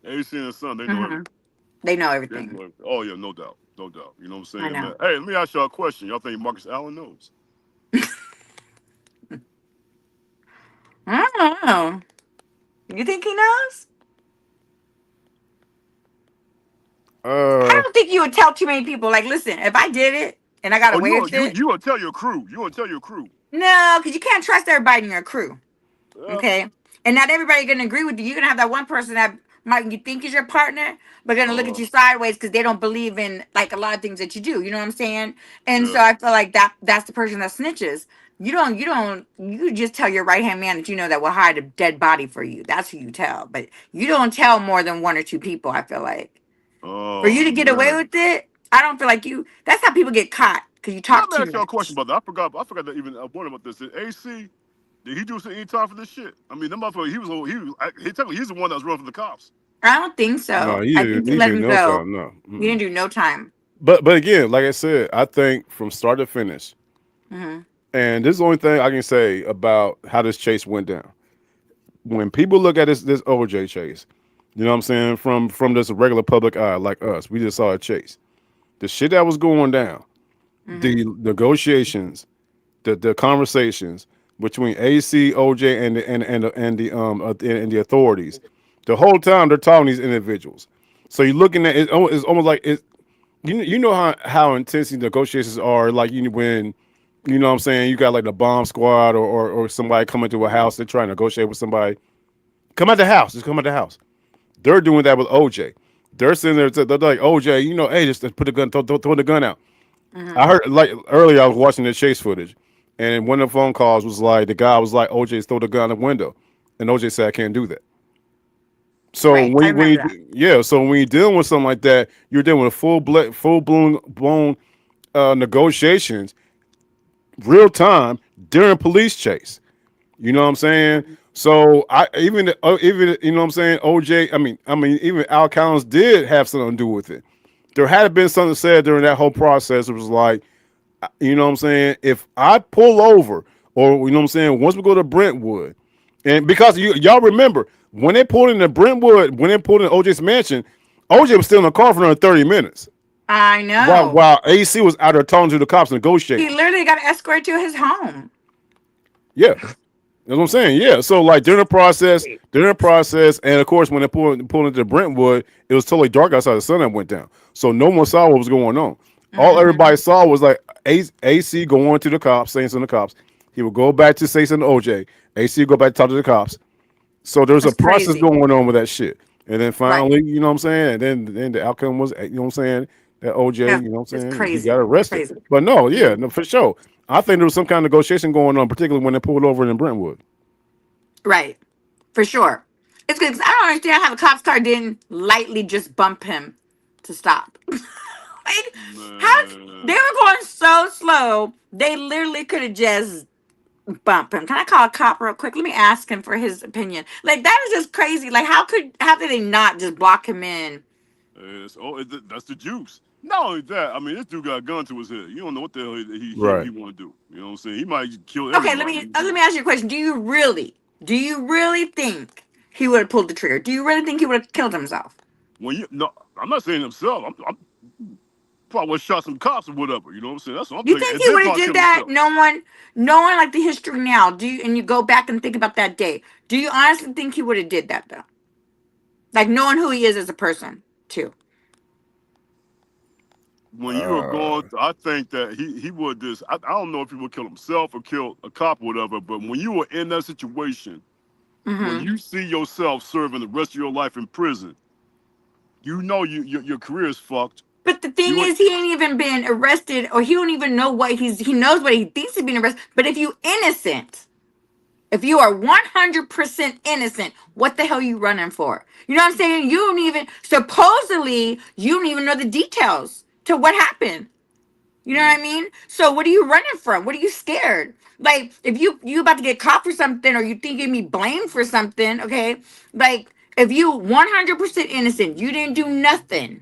Speaker 1: AC and his son, they know
Speaker 3: Hmm.
Speaker 1: everything.
Speaker 3: They know
Speaker 1: They
Speaker 3: everything.
Speaker 1: know everything. Oh yeah, no doubt, no doubt. You know what I'm
Speaker 3: I
Speaker 1: saying,
Speaker 3: know.
Speaker 1: man? Hey, let me ask y'all a question. Y'all think Marcus Allen knows?
Speaker 3: I don't know. You think he knows? I
Speaker 2: uh
Speaker 3: don't think you would tell too many people. Like, listen, if I did it and I got
Speaker 1: Oh,
Speaker 3: away with it,
Speaker 1: you gonna tell your crew? You gonna tell your crew?
Speaker 3: no, because you can't trust everybody in your crew.
Speaker 1: Yeah,
Speaker 3: Okay. And not everybody gonna agree with you. You're gonna have that one person that might you think is your partner, but gonna look at
Speaker 1: uh,
Speaker 3: you sideways because they don't believe in like a lot of things that you do. You know what I'm saying? And so
Speaker 1: yeah.
Speaker 3: I feel like that's the person that snitches. You just tell your right hand man that you know that will hide a dead body for you. That's who you tell. But you don't tell more than one or two people, I feel like. For you
Speaker 1: Oh
Speaker 3: to get away
Speaker 1: man.
Speaker 3: with it, I don't feel like you that's how people get caught because you
Speaker 1: Let
Speaker 3: talk
Speaker 1: me
Speaker 3: too
Speaker 1: ask y'all a question
Speaker 3: much.
Speaker 1: about that. I forgot to even warn about this. Did AC? Did he do any time for this shit? I mean, that motherfucker. He technically he's the one that was running from the cops.
Speaker 3: I don't think
Speaker 2: No,
Speaker 3: so. I think he
Speaker 2: he
Speaker 3: let
Speaker 2: did
Speaker 3: him
Speaker 2: no
Speaker 3: go.
Speaker 2: time. No.
Speaker 3: He didn't do no time.
Speaker 2: But again, like I said, I think from start to finish,
Speaker 3: Hmm.
Speaker 2: and this is the only thing I can say about how this chase went down. When people look at this OJ chase, you know what I'm saying, from this regular public eye like us, we just saw a chase. The shit that was going down,
Speaker 3: Hmm.
Speaker 2: the negotiations, the conversations between AC, OJ, and the authorities, the whole time they're talking to these individuals. So you're looking at it, it's almost like it. You know how intense these negotiations are. Like when you know what I'm saying, you got like the bomb squad or somebody coming to a house, they're trying to negotiate with somebody. Come out the house, just come out the house. They're doing that with OJ. They're sitting there, they're like, OJ, hey, just put the gun, throw the gun out. I
Speaker 3: Hmm.
Speaker 2: heard like earlier I was watching the chase footage, and one of the phone calls was like the guy was like, OJ, throw the gun out the window, and OJ said I can't do that. So
Speaker 3: Right. I remember that.
Speaker 2: so when you're dealing with something like that, you're dealing with full blown negotiations, real time during police chase. You know what I'm saying? So I even you know what I'm saying, OJ. I mean even Al Collins did have something to do with it. There had been something said during that whole process. It was like, you know what I'm saying, if I pull over, or you know what I'm saying, once we go to Brentwood, and because y'all remember when they pulled into Brentwood, when they pulled in OJ's mansion, OJ was still in the car for another 30 minutes
Speaker 3: I
Speaker 2: while
Speaker 3: know.
Speaker 2: AC was out there talking to the cops
Speaker 3: He
Speaker 2: negotiating.
Speaker 3: literally got escorted to his home.
Speaker 2: Yeah. That's what I'm saying. Yeah. So like during the process, and of course when they pulled into Brentwood, it was totally dark outside. The sun that went down, so no one saw what was going on. All
Speaker 3: Hmm.
Speaker 2: everybody saw was like AC going to the cops, saying something to the cops. He would go back to say something to OJ. AC would go back to talk to the cops. So there's a
Speaker 3: That's
Speaker 2: process
Speaker 3: crazy.
Speaker 2: going on with that shit. And then
Speaker 3: Right.
Speaker 2: finally, you know what I'm saying? And then the outcome was, you know what I'm saying, that OJ,
Speaker 3: Yeah.
Speaker 2: you know what I'm
Speaker 3: It's
Speaker 2: saying, he got
Speaker 3: crazy.
Speaker 2: arrested.
Speaker 3: Crazy.
Speaker 2: But no, yeah,
Speaker 3: Hmm.
Speaker 2: no, for sure. I think there was some kind of negotiation going on, particularly when they pulled over in Brentwood.
Speaker 3: Right. For sure. It's good 'cause I don't understand how the cop's car didn't lightly just bump him to stop. Like, how they
Speaker 1: Man.
Speaker 3: were going so slow, they literally could have just bumped him. Can I call a cop real quick? Let me ask him for his opinion. Like, that is just crazy. Like, how did they not just block him in?
Speaker 1: That's the juice. Not only that, I mean, this dude got a gun to his head. You don't know what the hell he
Speaker 2: Right.
Speaker 1: want to do. You know what I'm saying? He might kill
Speaker 3: Okay,
Speaker 1: everybody.
Speaker 3: let me ask you a question. Do you really think he would have pulled the trigger? Do you really think he would have killed himself?
Speaker 1: When you no, I'm not saying himself. I'm probably would shot some cops or whatever. You know what I'm saying? That's what I'm
Speaker 3: You
Speaker 1: thinking.
Speaker 3: think
Speaker 1: And
Speaker 3: he
Speaker 1: then
Speaker 3: would have
Speaker 1: probably
Speaker 3: did
Speaker 1: kill
Speaker 3: that?
Speaker 1: himself.
Speaker 3: Knowing like the history now. Do you and you go back and think about that day? Do you honestly think he would have did that though? Like knowing who he is as a person too.
Speaker 1: When you are
Speaker 2: Uh,
Speaker 1: going, I think that he would just. I don't know if he would kill himself or kill a cop or whatever. But when you are in that situation, when
Speaker 3: Hmm.
Speaker 1: you see yourself serving the rest of your life in prison, you know your career is fucked.
Speaker 3: But the thing
Speaker 1: You ain't-
Speaker 3: is, he ain't even been arrested, or he don't even know what he knows what he thinks he's being arrested. But if you innocent, if you are 100% innocent, what the hell you running for? You know what I'm saying? You don't even supposedly you don't even know the details to what happened. You know what I mean? So what are you running from? What are you scared? Like if you about to get caught for something or you think you be blamed for something, okay? Like if you 100% innocent, you didn't do nothing.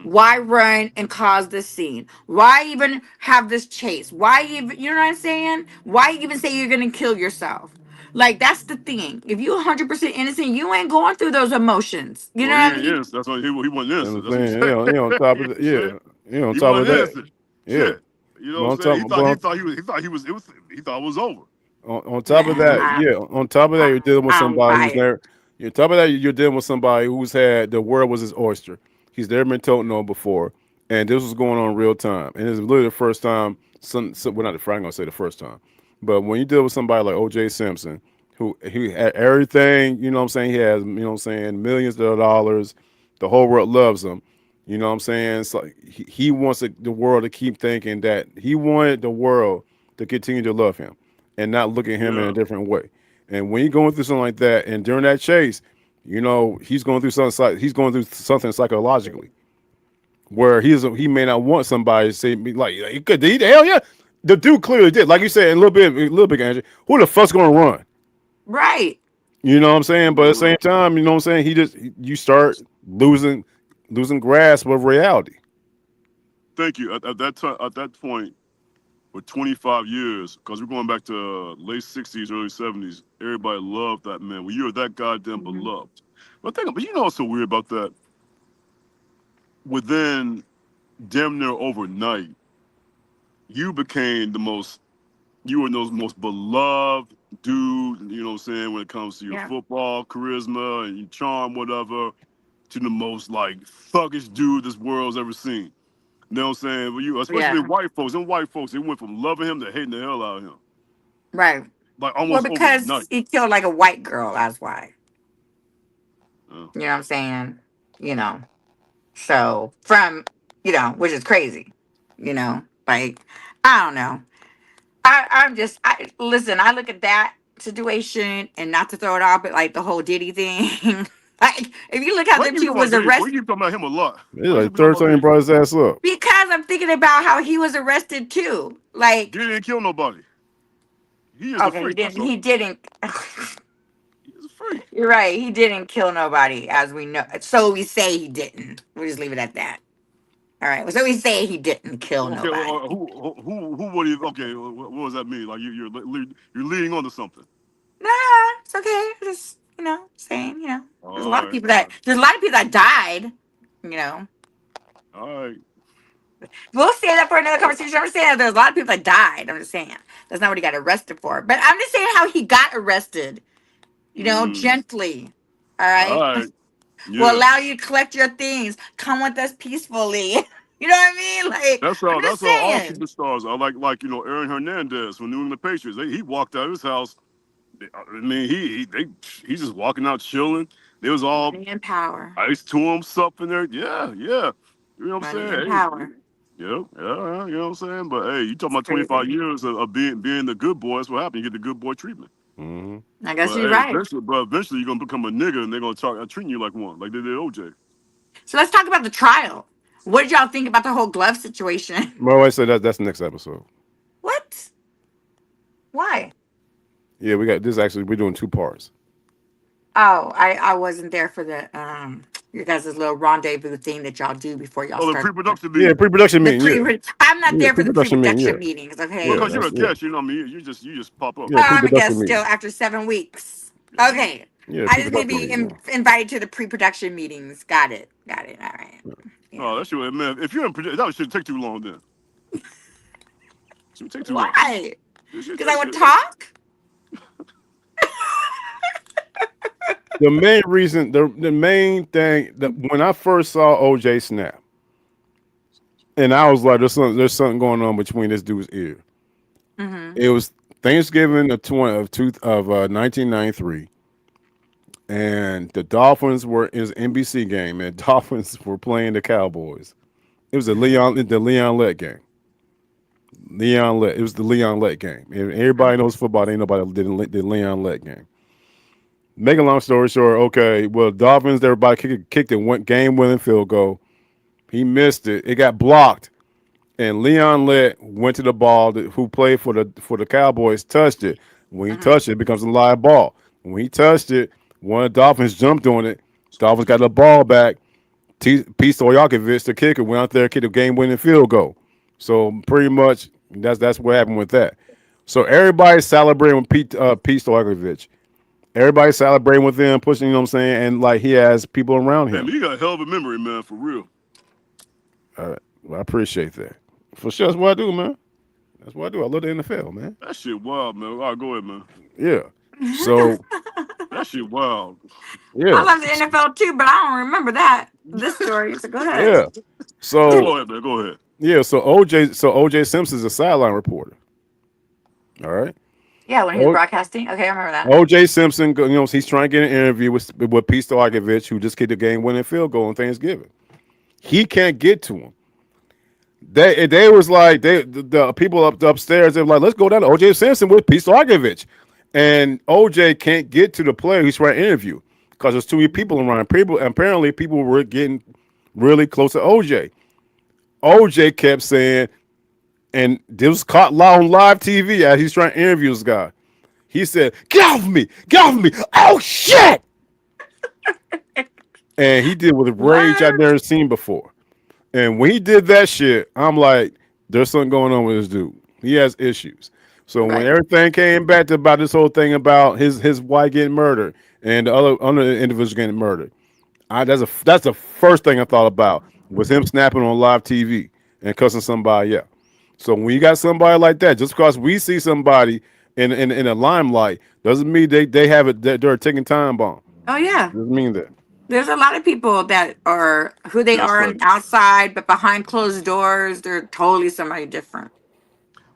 Speaker 3: Why run and cause this scene? Why even have this chase? Why even, you know what I'm saying? Why even say you're gonna kill yourself? Like that's the thing. If you 100% innocent, you ain't going through those emotions. You know
Speaker 1: well, he
Speaker 3: what I
Speaker 1: ain't
Speaker 3: mean?
Speaker 1: innocent. That's why he wasn't
Speaker 2: you know
Speaker 1: innocent.
Speaker 2: what
Speaker 1: That's
Speaker 2: I'm saying?
Speaker 1: what I'm
Speaker 2: On top of
Speaker 1: saying.
Speaker 2: that,
Speaker 1: Shit,
Speaker 2: on
Speaker 1: he
Speaker 2: top of
Speaker 1: wasn't
Speaker 2: that,
Speaker 1: innocent.
Speaker 2: yeah.
Speaker 1: Shit, you know
Speaker 2: But
Speaker 1: what I'm
Speaker 2: on
Speaker 1: saying?
Speaker 2: top, but on,
Speaker 1: He thought it was over.
Speaker 2: on top of
Speaker 3: Man,
Speaker 2: that, yeah. On top of that, you're dealing with
Speaker 3: I don't
Speaker 2: somebody
Speaker 3: buy
Speaker 2: who's
Speaker 3: it.
Speaker 2: never. On top of that, you're dealing with somebody who's had the world was his oyster. He's never been told no before, and this was going on in real time. And it's literally the first time. Well, not the first. I'm gonna say the first time, but when you deal with somebody like O.J. Simpson, who he had everything, you know what I'm saying. He has, you know what I'm saying, millions of dollars. The whole world loves him. You know what I'm saying? It's like he wants the world to keep thinking that he wanted the world to continue to love him and not look at him in a
Speaker 1: Yeah,
Speaker 2: different way. And when you're going through something like that, and during that chase, you know he's going through something psychologically where he may not want somebody to say like he could hell yeah, the dude clearly did, like you said, a little bit Andrew, who the fuck's going to run?
Speaker 3: Right.
Speaker 2: You know what I'm saying? But at the
Speaker 1: Uh,
Speaker 2: same time, you know what I'm saying? You start losing grasp of reality.
Speaker 1: thank you. At that time, at that point, for 25 years, because we're going back to late 60s, early 70s, everybody loved that man. Well, you're that goddamn
Speaker 3: Mhm.
Speaker 1: beloved. But you know what's so weird about that? Within damn near overnight, you became you were the most beloved dude, you know what I'm saying, when it comes to your
Speaker 3: Yeah.
Speaker 1: football charisma and your charm, whatever, to the most like thuggish dude this world's ever seen. You know what I'm saying? Well, you, especially
Speaker 3: Yeah.
Speaker 1: white folks, and white folks, they went from loving him to hating the hell out of him.
Speaker 3: Right.
Speaker 1: Like
Speaker 3: Well,
Speaker 1: almost overnight.
Speaker 3: because he killed like a white girl. That's why.
Speaker 1: Uh,
Speaker 3: You know what I'm saying? You know. So from which is crazy. Like I don't know. I listen. I look at that situation and not to throw it off, but like the whole Diddy thing. Like if you look how
Speaker 1: why
Speaker 3: them
Speaker 1: you talking
Speaker 3: two
Speaker 1: about
Speaker 3: was
Speaker 1: Diddy for?
Speaker 3: arrested.
Speaker 1: You keep talking about him a lot.
Speaker 2: It's
Speaker 1: Why you
Speaker 2: like
Speaker 1: keep talking
Speaker 2: third
Speaker 1: about
Speaker 2: time he
Speaker 1: Diddy?
Speaker 2: brought his ass up.
Speaker 3: Because I'm thinking about how he was arrested too. Like,
Speaker 1: Diddy didn't kill nobody. He is a
Speaker 3: okay, he
Speaker 1: freak. That's
Speaker 3: didn't.
Speaker 1: all.
Speaker 3: He didn't.
Speaker 1: He is a freak.
Speaker 3: You're right. He didn't kill nobody, as we know. So we say he didn't. We'll just leave it at that. All right. So we say he didn't kill
Speaker 1: Okay,
Speaker 3: nobody.
Speaker 1: well, who would you? Okay, what does that mean? Like you're leading on to something.
Speaker 3: Nah, it's okay. Just saying. There's a lot
Speaker 1: All
Speaker 3: of
Speaker 1: right,
Speaker 3: people
Speaker 1: all
Speaker 3: that
Speaker 1: right,
Speaker 3: there's a lot of people that died. You know,
Speaker 1: all right.
Speaker 3: we'll say that for another conversation. I'm just saying that there's a lot of people that died. I'm just saying that's not what he got arrested for. But I'm just saying how he got arrested.
Speaker 1: Mm,
Speaker 3: Gently. All
Speaker 1: all
Speaker 3: right.
Speaker 1: right.
Speaker 3: Will
Speaker 1: Yeah.
Speaker 3: allow you to collect your things. Come with us peacefully. You know what I mean? Like,
Speaker 1: That's
Speaker 3: I'm
Speaker 1: how.
Speaker 3: just
Speaker 1: That's how all
Speaker 3: saying.
Speaker 1: superstars are. Like Aaron Hernandez from New England Patriots. He walked out of his house. I mean, he's just walking out chilling. They was all
Speaker 3: Money and power.
Speaker 1: ice to him, stuff in there. Yeah, yeah. You know what I'm
Speaker 3: Money and
Speaker 1: saying? Hey,
Speaker 3: power.
Speaker 1: yeah, yeah. You know what I'm saying? But hey, you talking
Speaker 3: It's
Speaker 1: about 25
Speaker 3: crazy.
Speaker 1: years of being the good boy? That's what happened. You get the good boy treatment.
Speaker 2: Hmm.
Speaker 3: I guess
Speaker 1: But
Speaker 3: you're
Speaker 1: hey,
Speaker 3: right.
Speaker 1: eventually you're gonna become a nigga, and they're gonna treat you like one, like they did OJ.
Speaker 3: So let's talk about the trial. What did y'all think about the whole glove situation?
Speaker 2: My wife said that's the next episode.
Speaker 3: What? Why?
Speaker 2: Yeah, we got this. Actually, we're doing two parts.
Speaker 3: Oh, I wasn't there for the your guys' little rendezvous thing that y'all do before y'all
Speaker 1: Oh, the
Speaker 3: start
Speaker 1: pre-production
Speaker 2: Yeah,
Speaker 1: meeting.
Speaker 2: pre-production
Speaker 3: the
Speaker 2: meeting. Yeah,
Speaker 3: pre. I'm not
Speaker 2: yeah,
Speaker 3: there for the
Speaker 2: pre-production meeting.
Speaker 3: pre-production
Speaker 2: Yeah,
Speaker 3: meetings.
Speaker 1: Well,
Speaker 3: Okay.
Speaker 2: yeah,
Speaker 1: cause you're a guest, you know what I mean. You just pop up.
Speaker 2: yeah,
Speaker 3: I'm a
Speaker 2: pre-production
Speaker 3: guest still
Speaker 2: meeting.
Speaker 3: after 7 weeks.
Speaker 1: Yeah.
Speaker 3: Okay.
Speaker 2: Yeah,
Speaker 3: I just need to
Speaker 2: pre-production
Speaker 3: be
Speaker 2: meeting.
Speaker 3: invited to the pre-production meetings. Got it. Got it. All right. Yeah.
Speaker 1: Oh, that's your man. If you're in, that shouldn't take too long. Then shouldn't take too long.
Speaker 3: Why?
Speaker 1: It should
Speaker 3: Because I
Speaker 1: take.
Speaker 3: would talk.
Speaker 2: The main reason, the main thing that when I first saw OJ snap, and I was like, there's something going on between this dude's ear.
Speaker 3: Mm-hmm.
Speaker 2: It was Thanksgiving of 1993, and the Dolphins were is NBC game, and Dolphins were playing the Cowboys. It was the Leon Lett game. Leon Lett. It was the Leon Lett game. And everybody knows football. Ain't nobody did Leon Lett game. Make a long story short, okay. Well, Dolphins, everybody kicked it, went game winning field goal. He missed it. It got blocked, and Leon Lett went to the ball. Who played for the Cowboys touched it. When he
Speaker 3: Mm-hmm.
Speaker 2: touched it, it becomes a live ball. When he touched it, one of the Dolphins jumped on it. Dolphins got the ball back. Pete Stojakovic, the kicker, went out there, kicked a game-winning field goal. So pretty much that's what happened with that. So everybody's celebrating with Pete Stojakovic. Everybody's celebrating with him, pushing. You know what I'm saying? And like he has people around
Speaker 1: Man,
Speaker 2: him.
Speaker 1: you got a hell of a memory, man, for real.
Speaker 2: Well, I appreciate that. For sure, that's what I do, man. That's what I do. I love the NFL, man.
Speaker 1: That shit wild, man. All right, go ahead, man.
Speaker 2: Yeah. So
Speaker 1: That shit wild.
Speaker 3: I
Speaker 2: yeah,
Speaker 3: love the NFL too, but I don't remember this story. So go ahead.
Speaker 2: yeah. So
Speaker 1: Go ahead, man. Go ahead.
Speaker 2: yeah. So OJ Simpson's a sideline reporter. All right.
Speaker 3: Yeah, when he was
Speaker 2: O,
Speaker 3: broadcasting. Okay, I remember that.
Speaker 2: OJ Simpson, he's trying to get an interview with Pete Stojakovic, who just kicked a game-winning field goal on Thanksgiving. He can't get to him. They was like the people upstairs. They were like, let's go down to OJ Simpson with Pete Stojakovic, and OJ can't get to the player he's trying to interview because there's too many people around. Apparently people were getting really close to OJ. OJ kept saying, and this was caught on live TV as he's trying to interview this guy. He said, "Get off of me! Get off of me! Oh shit!" And he did with a rage I'd
Speaker 3: What?
Speaker 2: never seen before. And when he did that shit, I'm like, there's something going on with this dude. He has issues. So when
Speaker 3: Right.
Speaker 2: everything came back to about this whole thing about his wife getting murdered and the other individuals getting murdered, that's the first thing I thought about was him snapping on live TV and cussing somebody out. So when you got somebody like that, just because we see somebody in a limelight doesn't mean they have it that they're a ticking time bomb.
Speaker 3: Oh yeah.
Speaker 2: Doesn't mean that.
Speaker 3: There's a lot of people that are who they
Speaker 1: Yes,
Speaker 3: are
Speaker 1: sir.
Speaker 3: on the outside, but behind closed doors, they're totally somebody different.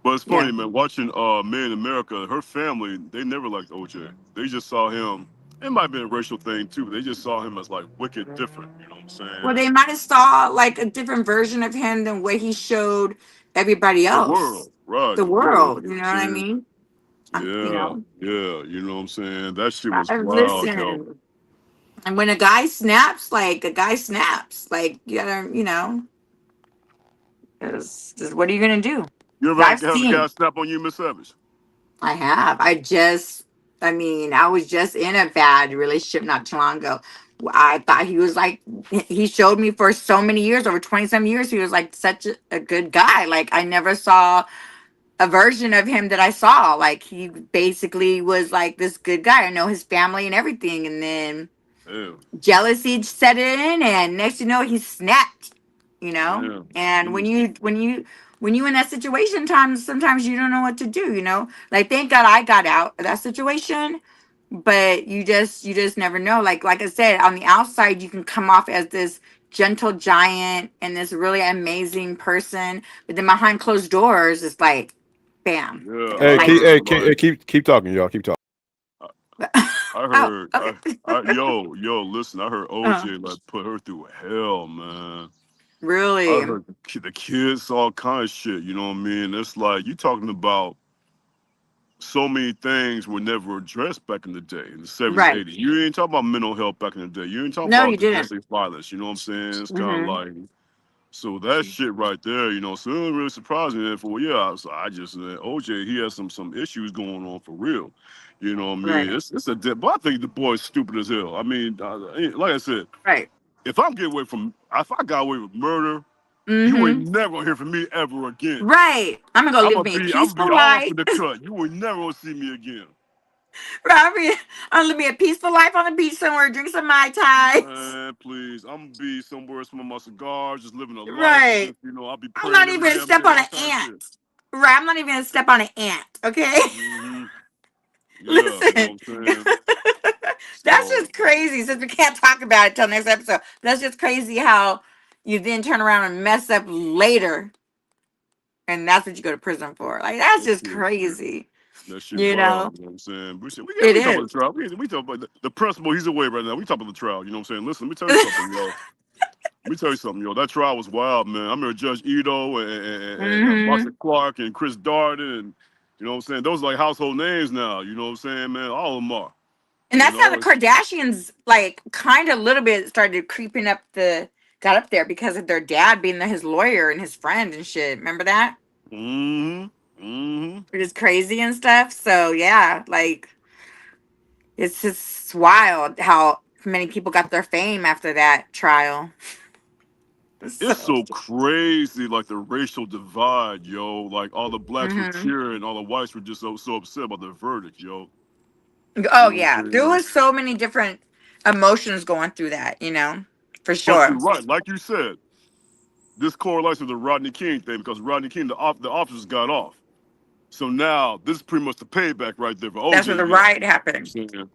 Speaker 1: But it's
Speaker 3: Yeah.
Speaker 1: funny, man. Watching Made in America, her family, they never liked OJ. They just saw him. It might be a racial thing too, but they just saw him as like wicked different. You know what I'm
Speaker 3: Well,
Speaker 1: saying?
Speaker 3: they might have saw like a different version of him than what he showed everybody
Speaker 1: The
Speaker 3: else.
Speaker 1: world, right?
Speaker 3: The
Speaker 1: The world.
Speaker 3: world,
Speaker 1: You know
Speaker 3: you
Speaker 1: what
Speaker 3: know
Speaker 1: I'm
Speaker 3: what I
Speaker 1: saying?
Speaker 3: mean? You
Speaker 1: Yeah,
Speaker 3: know.
Speaker 1: yeah. You know what I'm saying? That shit was wild, yo.
Speaker 3: Listen, and when a guy snaps, like a guy snaps, like you gotta, what are you gonna do?
Speaker 1: You ever
Speaker 3: I've
Speaker 1: have a guy
Speaker 3: seen.
Speaker 1: snap on you, Miss Savage?
Speaker 3: I have. I mean, I was just in a bad relationship not too long ago. I thought he was like, he showed me for so many years, over 20 some years, he was like such a good guy. Like, I never saw a version of him that I saw. Like, he basically was like this good guy. I know his family and everything. And then
Speaker 1: Damn,
Speaker 3: jealousy set in, and next you know, he snapped,
Speaker 1: damn.
Speaker 3: and
Speaker 1: Mm.
Speaker 3: when you in that situation times sometimes you don't know what to do, like thank god I got out of that situation, but you just never know, like I said, on the outside you can come off as this gentle giant and this really amazing person, but then behind closed doors it's like bam,
Speaker 1: Yeah,
Speaker 3: it's
Speaker 2: Hey,
Speaker 1: I
Speaker 3: lights.
Speaker 2: keep,
Speaker 1: heard
Speaker 2: hey,
Speaker 1: like
Speaker 2: keep talking, y'all. Keep talking.
Speaker 1: I, I
Speaker 3: Oh,
Speaker 1: heard
Speaker 3: okay.
Speaker 1: yo, listen, I heard
Speaker 3: uh,
Speaker 1: OJ like put her through hell, man. I
Speaker 3: really.
Speaker 1: heard the kids saw all kind of shit. You know what I mean? It's like you talking about so many things were never addressed back in the day in the 70s,
Speaker 3: Right.
Speaker 1: 80s. You ain't talking about mental health back in the day. You ain't talking
Speaker 3: No,
Speaker 1: about
Speaker 3: you didn't.
Speaker 1: domestic violence. You know what I'm saying? It's kind of
Speaker 3: Hmm.
Speaker 1: like so that shit right there. So it was really surprising. And for yeah, so I just OJ he has some issues going on for real. You know what I mean?
Speaker 3: Right.
Speaker 1: It's a but I think the boy's stupid as hell. I mean, like I said,
Speaker 3: Right.
Speaker 1: if I'm getting away from if I got away with murder, you ain't
Speaker 3: Mm-hmm.
Speaker 1: never gonna hear from me ever again.
Speaker 3: Right. I'm gonna go live me a
Speaker 1: I'm gonna be
Speaker 3: peaceful
Speaker 1: off
Speaker 3: life.
Speaker 1: in the cut. You will never gonna see me again.
Speaker 3: Right. I'm gonna live me a peaceful life on the beach somewhere, drink some Mai Tais.
Speaker 1: Man, please. I'm gonna be somewhere smoking my cigars, just living a life. And
Speaker 3: Right.
Speaker 1: just, I'll be
Speaker 3: I'm
Speaker 1: praying
Speaker 3: not
Speaker 1: every
Speaker 3: even gonna
Speaker 1: damn
Speaker 3: step
Speaker 1: day,
Speaker 3: on an
Speaker 1: all kind of
Speaker 3: ant.
Speaker 1: shit.
Speaker 3: Right. I'm not even gonna step on an ant. Okay.
Speaker 1: Hmm. Yeah, you know
Speaker 3: Listen.
Speaker 1: what I'm saying?
Speaker 3: That's
Speaker 1: So,
Speaker 3: just crazy. Since we can't talk about it till next episode, that's just crazy how you then turn around and mess up later, and that's what you go to prison for. Like that's
Speaker 1: that
Speaker 3: just
Speaker 1: shit,
Speaker 3: crazy.
Speaker 1: that shit
Speaker 3: You
Speaker 1: wild,
Speaker 3: know.
Speaker 1: you know what I'm saying?
Speaker 3: It
Speaker 1: We talk about
Speaker 3: is.
Speaker 1: the trial. We talk about the principal, he's away right now. We talk about the trial, you know what I'm saying? Listen, let me tell you something, yo. Let me tell you something, yo. That trial was wild, man. I remember Judge Ito and
Speaker 3: Hmm.
Speaker 1: Marcia Clark and Chris Darden, and you know what I'm saying? Those are like household names now, you know what I'm saying, man? All of them are.
Speaker 3: And
Speaker 1: You
Speaker 3: that's how
Speaker 1: know,
Speaker 3: the Kardashians, like, kind of a little bit started creeping got up there because of their dad being his lawyer and his friend and shit. Remember that?
Speaker 1: mm-hmm. Mm-hmm.
Speaker 3: It is crazy and stuff. So, yeah, like, it's just wild how many people got their fame after that trial.
Speaker 1: It's
Speaker 3: So,
Speaker 1: so crazy, like the racial divide, yo. Like all the blacks were
Speaker 3: hmm.
Speaker 1: cheering, all the whites were just so upset about the verdict, yo. You
Speaker 3: Oh,
Speaker 1: know what
Speaker 3: yeah.
Speaker 1: I'm
Speaker 3: There
Speaker 1: saying?
Speaker 3: was so many different emotions going through that, for
Speaker 1: But
Speaker 3: sure.
Speaker 1: you're right, like you said, this correlates with the Rodney King thing because Rodney King, the officers got off. So now this is pretty much the payback right there for
Speaker 3: That's where
Speaker 1: OJ.
Speaker 3: the
Speaker 1: You know
Speaker 3: riot
Speaker 1: what I'm
Speaker 3: happened.
Speaker 1: saying?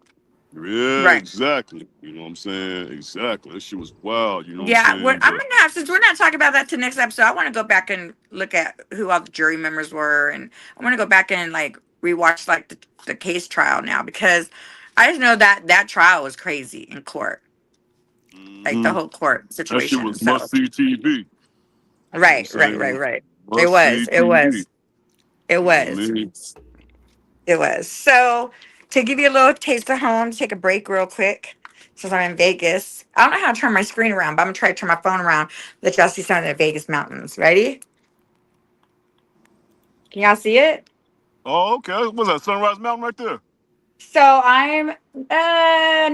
Speaker 1: Yeah,
Speaker 3: Right.
Speaker 1: exactly. You know what I'm saying? Exactly. That shit was wild. You know what I'm
Speaker 3: Yeah,
Speaker 1: saying?
Speaker 3: I'm
Speaker 1: But
Speaker 3: gonna have, since we're not talking about that to next episode, I want to go back and look at who all the jury members were, and I want to go back and like rewatch like the case trial now, because I just know that that trial was crazy in court, like the
Speaker 1: hmm
Speaker 3: whole court
Speaker 1: that shit
Speaker 3: situation.
Speaker 1: was
Speaker 3: So
Speaker 1: must see TV. You know what I'm
Speaker 3: right, right, right,
Speaker 1: saying?
Speaker 3: right. It
Speaker 1: Must see
Speaker 3: was, it
Speaker 1: TV.
Speaker 3: was, it
Speaker 1: You know what I
Speaker 3: was,
Speaker 1: mean?
Speaker 3: it was. So to give you a little taste of home, take a break real quick. Since I'm in Vegas, I don't know how to turn my screen around, but I'm gonna try to turn my phone around. Let y'all see some of the Vegas mountains. Ready? Can y'all see it?
Speaker 1: Oh, okay. What's that? Sunrise Mountain right there.
Speaker 3: So I'm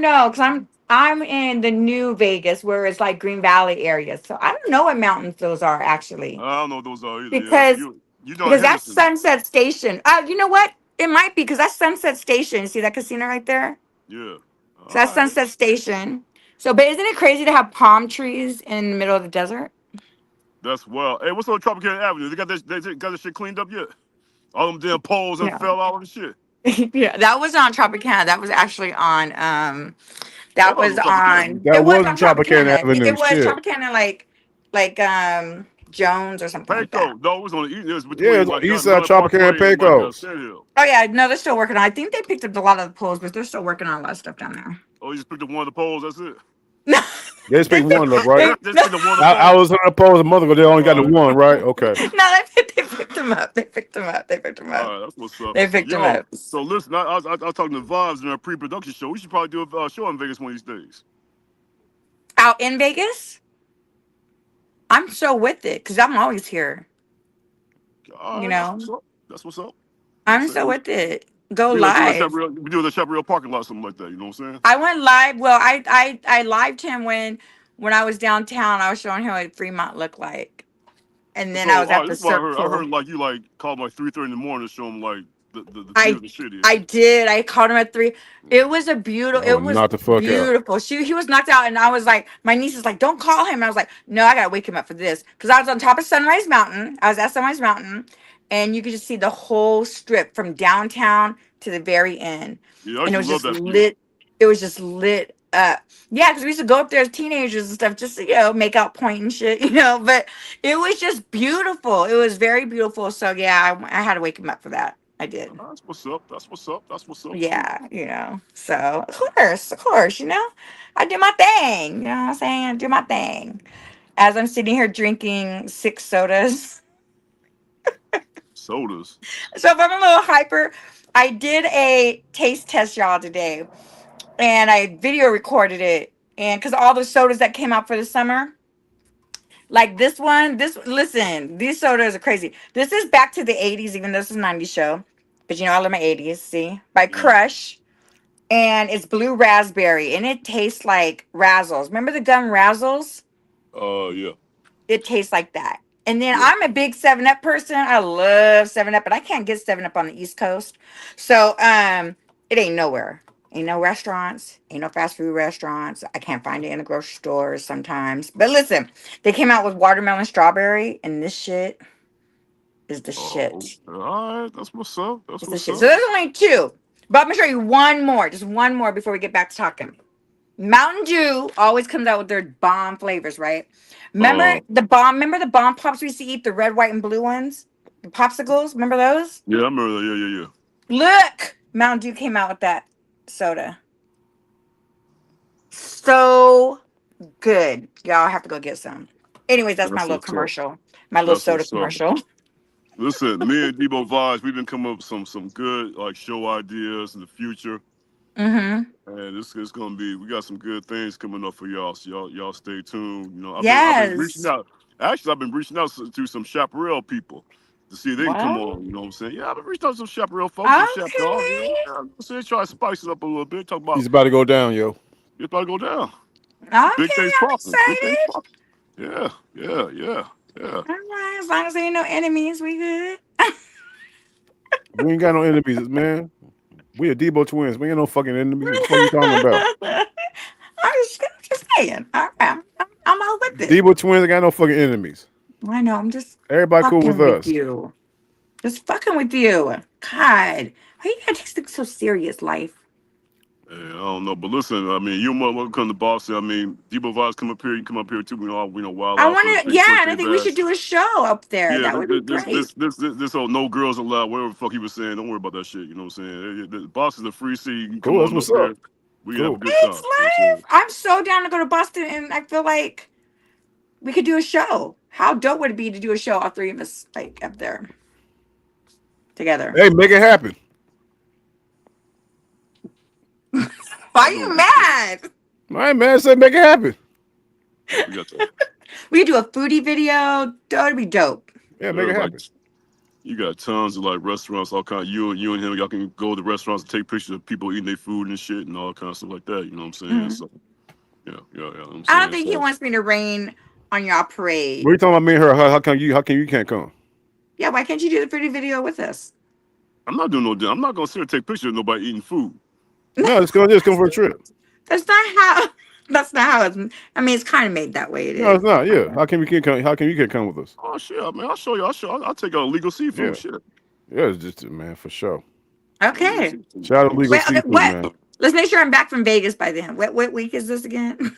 Speaker 3: no, because I'm in the new Vegas where it's like Green Valley area. So I don't know what mountains those are actually.
Speaker 1: I don't know what those are either. Yeah,
Speaker 3: Because
Speaker 1: you know
Speaker 3: because that's
Speaker 1: Henderson.
Speaker 3: Sunset Station. You know what? It might be because that's Sunset Station. You see that casino right there?
Speaker 1: Yeah.
Speaker 3: So that's
Speaker 1: All right.
Speaker 3: Sunset Station. So, but isn't it crazy to have palm trees in the middle of the desert?
Speaker 1: That's well. Hey, what's on Tropicana Avenue? They got that shit cleaned up yet? All them damn poles and
Speaker 3: Yeah.
Speaker 1: fell out and shit.
Speaker 3: Yeah, that was on Tropicana. That was actually on
Speaker 1: Oh, I
Speaker 3: that
Speaker 1: thought it
Speaker 3: was
Speaker 1: was Tropicana.
Speaker 3: on
Speaker 2: That
Speaker 3: it was
Speaker 2: wasn't
Speaker 3: on
Speaker 2: Tropicana
Speaker 3: Tropicana.
Speaker 2: Avenue.
Speaker 3: It was
Speaker 2: Shit.
Speaker 3: Tropicana like Jones or something like that.
Speaker 1: Payco. No, it was on the east. It was
Speaker 2: Yeah,
Speaker 1: between
Speaker 2: it's on
Speaker 1: like
Speaker 2: East Side
Speaker 1: Gunner
Speaker 2: Tropicana and
Speaker 1: Parkway and like
Speaker 2: Pecos.
Speaker 1: Sand Hill.
Speaker 3: Oh yeah, no, they're still working on. I think they picked up a lot of the poles, but they're still working on a lot of stuff down there.
Speaker 1: Oh, you just picked up one of the poles. That's it.
Speaker 3: No,
Speaker 2: They just
Speaker 3: they
Speaker 2: picked one up, right?
Speaker 3: they
Speaker 1: Just
Speaker 3: no,
Speaker 1: picked up one of the
Speaker 2: I
Speaker 1: poles.
Speaker 2: was opposed a month ago. They only got the
Speaker 1: All right.
Speaker 2: one, right? Okay.
Speaker 3: they picked him up. They picked him up. They picked him up.
Speaker 1: All right, that's what's up.
Speaker 3: They picked him
Speaker 1: Yo,
Speaker 3: up.
Speaker 1: so listen, I was talking to Vibes in our pre-production show. We should probably do a show in Vegas one of these days.
Speaker 3: Out in Vegas, I'm so with it because I'm always here.
Speaker 1: All
Speaker 3: You
Speaker 1: right, that's
Speaker 3: know,
Speaker 1: what's up. That's what's up. You know what
Speaker 3: I'm
Speaker 1: I'm
Speaker 3: so
Speaker 1: saying?
Speaker 3: with it. Go
Speaker 1: We do a
Speaker 3: live.
Speaker 1: Chaparral, we do the Chaparral parking lot, something like that. You know what I'm saying?
Speaker 3: I went live. Well, I lived him when I was downtown. I was showing him what Fremont looked like, and then I
Speaker 1: So,
Speaker 3: was
Speaker 1: all
Speaker 3: at
Speaker 1: right,
Speaker 3: the
Speaker 1: this is what I heard. I
Speaker 3: circle.
Speaker 1: heard like you like called him like 3:30 in the morning to show him like the view
Speaker 3: I
Speaker 1: of the city and
Speaker 3: I
Speaker 1: shit.
Speaker 3: did. I called him at 3. It was a beautiful.
Speaker 2: Oh,
Speaker 3: It was
Speaker 2: not the fuck out.
Speaker 3: beautiful. He was knocked out, and I was like, my niece is like, don't call him. And I was like, no, I gotta wake him up for this because I was on top of Sunrise Mountain. I was at Sunrise Mountain, and you could just see the whole strip from downtown to the very end,
Speaker 1: Yeah, I
Speaker 3: and
Speaker 1: used
Speaker 3: it
Speaker 1: to
Speaker 3: was
Speaker 1: love
Speaker 3: just
Speaker 1: that view.
Speaker 3: lit. It was just lit up. Yeah, because we used to go up there as teenagers and stuff, just to, make out point and shit, But it was just beautiful. It was very beautiful. So yeah, I had to wake him up for that. I did.
Speaker 1: That's what's up. That's what's up. That's what's up. Shoot.
Speaker 3: Yeah, So of course, I do my thing. You know what I'm saying? I do my thing. As I'm sitting here drinking 6 sodas.
Speaker 1: Sodas.
Speaker 3: So if I'm a little hyper, I did a taste test, y'all, today. And I video recorded it. And because all the sodas that came out for the summer, like this one, listen, these sodas are crazy. This is back to the 80s, even though this is a 90s show. But I love my 80s, see? By
Speaker 1: Mm.
Speaker 3: Crush. And it's blue raspberry, and it tastes like Razzles. Remember the gum Razzles?
Speaker 1: Yeah,
Speaker 3: It tastes like that. And then
Speaker 1: yeah.
Speaker 3: I'm a big 7 Up person. I love 7 Up, but I can't get 7 Up on the East Coast. So it ain't nowhere. Ain't no restaurants, ain't no fast food restaurants. I can't find it in the grocery stores sometimes. But listen, they came out with watermelon strawberry, and this shit is the
Speaker 1: Oh,
Speaker 3: shit.
Speaker 1: all right. That's what's up. That's
Speaker 3: It's the
Speaker 1: what's
Speaker 3: shit. So
Speaker 1: up.
Speaker 3: there's only two. But I'm gonna show you one more, just one more before we get back to talking. Mountain Dew always comes out with their bomb flavors, right?
Speaker 1: Uh,
Speaker 3: Remember the bomb pops we used to eat, the red, white, and blue ones? The popsicles, remember those?
Speaker 1: yeah, I remember that. Yeah, yeah, yeah.
Speaker 3: Look, Mountain Dew came out with that soda. So good. Y'all have to go get some. Anyways, that's my
Speaker 1: That's
Speaker 3: little
Speaker 1: what's up.
Speaker 3: commercial. My little
Speaker 1: That's
Speaker 3: soda
Speaker 1: what's up.
Speaker 3: commercial.
Speaker 1: Listen, me and Debo Vibes, we've been coming up with some good like show ideas in the future.
Speaker 3: Mm-hmm.
Speaker 1: And this is gonna be. We got some good things coming up for y'all. So y'all stay tuned. I've been reaching
Speaker 3: Yes.
Speaker 1: out. Actually, I've been reaching out to some chaparral people to see if they can come
Speaker 3: What?
Speaker 1: on. You know what I'm saying? Yeah, I've been reaching out to some chaparral folks, some chap dog. You know,
Speaker 3: Okay.
Speaker 1: yeah, I'm saying try to spice it up a little bit. Talk
Speaker 2: He's
Speaker 1: about
Speaker 2: about to go down, yo.
Speaker 1: it's about to go down.
Speaker 3: Okay,
Speaker 1: Big things
Speaker 3: I'm
Speaker 1: popping. Big things
Speaker 3: excited.
Speaker 1: popping. Yeah, yeah, yeah, yeah.
Speaker 3: All right, as long as there ain't no enemies, we good.
Speaker 2: We ain't got no enemies, man. We are Debo twins. We ain't no fucking enemies. What the fuck you talking about?
Speaker 3: I'm just saying. All right, I'm all with it.
Speaker 2: Debo twins ain't got no fucking enemies.
Speaker 3: I know. I'm just
Speaker 2: Everybody cool with
Speaker 3: fucking with
Speaker 2: us.
Speaker 3: you. Just fucking with you. God, why you gotta take things so serious, life?
Speaker 1: Hey, I don't know, but listen, I mean, you might come to Boston. I mean, Debo Vibes come up here. You come up here too. Wild
Speaker 3: I
Speaker 1: out for the
Speaker 3: want to.
Speaker 1: big
Speaker 3: Yeah, and
Speaker 1: birthday
Speaker 3: I think we should
Speaker 1: bash.
Speaker 3: do a show up there.
Speaker 1: Yeah,
Speaker 3: That would be great.
Speaker 1: this whole no girls allowed, whatever the fuck he was saying. Don't worry about that shit. You know what I'm saying? Boston's a free city. You can come
Speaker 2: Cool. That's
Speaker 1: on up
Speaker 2: what's
Speaker 1: there.
Speaker 2: up.
Speaker 1: We can have a
Speaker 2: Cool.
Speaker 1: good
Speaker 3: Thanks,
Speaker 1: time. You know what I'm saying?
Speaker 3: life. I'm so down to go to Boston, and I feel like we could do a show. How dope would it be to do a show, all three of us, like up there together?
Speaker 2: Hey, make it happen.
Speaker 3: Why are
Speaker 1: I know
Speaker 3: you
Speaker 1: what you're saying.
Speaker 3: mad?
Speaker 2: All right, man. Say make it happen.
Speaker 1: We got that.
Speaker 3: We could do a foodie video. That would be dope.
Speaker 2: Yeah, make it
Speaker 1: Yeah,
Speaker 2: happen.
Speaker 1: like, You got tons of like restaurants, all kind. You and him, y'all can go to restaurants and take pictures of people eating their food and shit and all kind of stuff like that. You know what I'm saying?
Speaker 3: Mhm.
Speaker 1: So yeah. I'm
Speaker 3: I don't
Speaker 1: saying
Speaker 3: think he
Speaker 1: so.
Speaker 3: wants me to rain on y'all
Speaker 2: What are
Speaker 3: parade.
Speaker 2: you talking about? Me and her? How come you can't come?
Speaker 3: Yeah, why can't you do the pretty video with us?
Speaker 1: I'm not doing no. I'm not gonna sit here and take pictures of nobody eating food.
Speaker 2: No, let's go for a trip.
Speaker 3: That's not how. That's not how it's. I mean, it's kind of made that way. It
Speaker 2: No,
Speaker 3: is.
Speaker 2: it's not. Yeah. How come you can't come? How come you can't come with us?
Speaker 1: Oh shit, man! I'll show you. I'll take out legal seafood.
Speaker 2: Yeah.
Speaker 1: Shit.
Speaker 2: Yeah, it's just man for sure.
Speaker 1: Legal
Speaker 3: Okay.
Speaker 1: seafood.
Speaker 2: Shout out to
Speaker 1: You know
Speaker 2: legal
Speaker 3: Wait. Okay.
Speaker 2: seafood,
Speaker 3: What?
Speaker 2: man.
Speaker 3: Let's make sure I'm back from Vegas by then. What week is this again?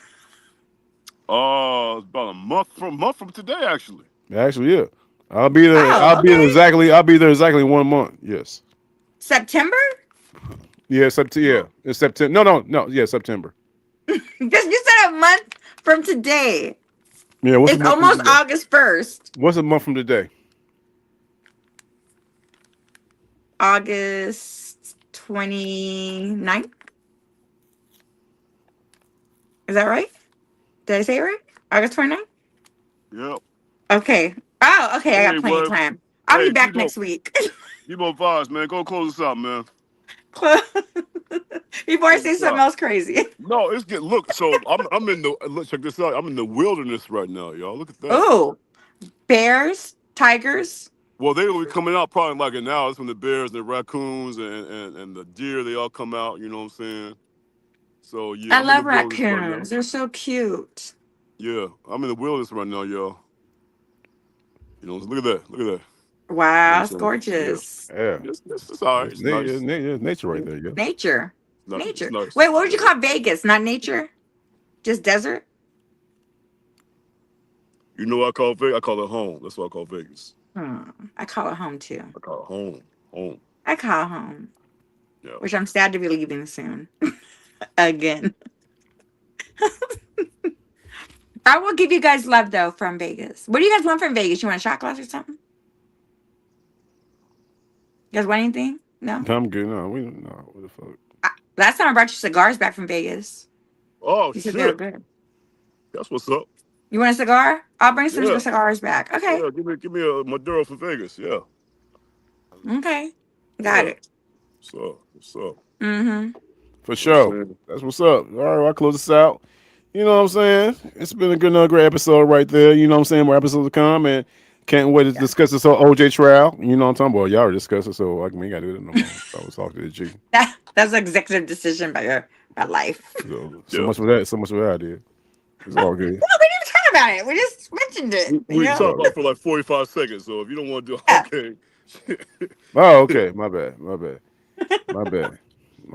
Speaker 1: About a month from today, actually.
Speaker 2: Actually, yeah. I'll be there.
Speaker 3: Oh, okay.
Speaker 2: I'll be there exactly 1 month. Yes.
Speaker 3: September?
Speaker 2: Yeah, September. Yeah, it's September. No. Yeah, September.
Speaker 3: Because you said a month from today.
Speaker 2: Yeah, what's a
Speaker 3: It's
Speaker 2: month from
Speaker 3: almost
Speaker 2: today?
Speaker 3: August 1st.
Speaker 2: What's a month from today?
Speaker 3: August 29th. Is that right? Did I say it right? August 29th?
Speaker 1: Yep.
Speaker 3: Okay. Oh, okay. I got plenty of
Speaker 1: Anyway,
Speaker 3: time. I'll be
Speaker 1: hey,
Speaker 3: back next week.
Speaker 1: Debo Vibes, man, go close this out, man.
Speaker 3: Before I
Speaker 1: Close
Speaker 3: say
Speaker 1: this
Speaker 3: something
Speaker 1: out.
Speaker 3: else crazy.
Speaker 1: No, it's get look. So I'm in the look. Check this out. I'm in the wilderness right now, y'all. Look at that.
Speaker 3: Oh, bears, tigers.
Speaker 1: Well, they will be coming out probably in like an hour. That's when the bears, and the raccoons, and the deer, they all come out. You know what I'm saying? So yeah,
Speaker 3: I
Speaker 1: I'm in the
Speaker 3: love
Speaker 1: wilderness right now.
Speaker 3: raccoons. They're so cute.
Speaker 1: Yeah, I'm in the wilderness right now, y'all. You know, look at that. Look at that. You know what
Speaker 3: Wow,
Speaker 1: I'm
Speaker 3: it's
Speaker 1: saying? Yeah.
Speaker 3: gorgeous.
Speaker 2: Yeah,
Speaker 1: It's all right. It's nice.
Speaker 2: nature right there. Yeah.
Speaker 3: Nature.
Speaker 1: It's
Speaker 3: Nature.
Speaker 1: nice.
Speaker 3: Wait, what would you
Speaker 1: Yeah.
Speaker 3: call Vegas? Not nature? Just desert?
Speaker 1: You know what I call Vegas? I call it home. That's what I call Vegas.
Speaker 3: I call it home too.
Speaker 1: I call it home. Home.
Speaker 3: I call it home,
Speaker 1: Yeah.
Speaker 3: which I'm sad to be leaving soon. Again. I will give you guys love though from Vegas. What do you guys want from Vegas? You want a shot glass or something? You guys want anything? No?
Speaker 2: I'm good. No, we no. What the fuck?
Speaker 3: Last time I brought you cigars back from Vegas.
Speaker 1: Oh
Speaker 3: You said they were
Speaker 1: shit.
Speaker 3: good.
Speaker 1: That's what's up.
Speaker 3: You want a cigar? I'll bring some
Speaker 1: Yeah.
Speaker 3: cigars back. Okay.
Speaker 1: Yeah. Give me a Maduro from Vegas. Yeah.
Speaker 3: Okay. Got
Speaker 1: Yeah.
Speaker 3: it.
Speaker 1: What's up?
Speaker 3: Mm-hmm.
Speaker 2: For
Speaker 1: You know what I'm
Speaker 2: sure.
Speaker 1: saying?
Speaker 2: That's what's up. All right, I'll close this out. You know what I'm saying? It's been a good, another great episode right there. You know what I'm saying? More episodes to come, and can't wait to
Speaker 3: Yeah.
Speaker 2: discuss this whole OJ trial. You know what I'm talking about? Y'all already discussed it, so like, we ain't got to do it no more. I was talking to the G.
Speaker 3: That's an executive decision by life.
Speaker 2: So
Speaker 1: Yeah.
Speaker 2: much for that. So much for that idea. It's all good.
Speaker 3: No, we didn't talk about it. We just mentioned it.
Speaker 1: We
Speaker 3: You
Speaker 1: can
Speaker 3: know?
Speaker 1: talk about it for like 45 seconds. So if you don't want to do
Speaker 3: Yeah.
Speaker 1: okay.
Speaker 2: Oh, okay. My bad. My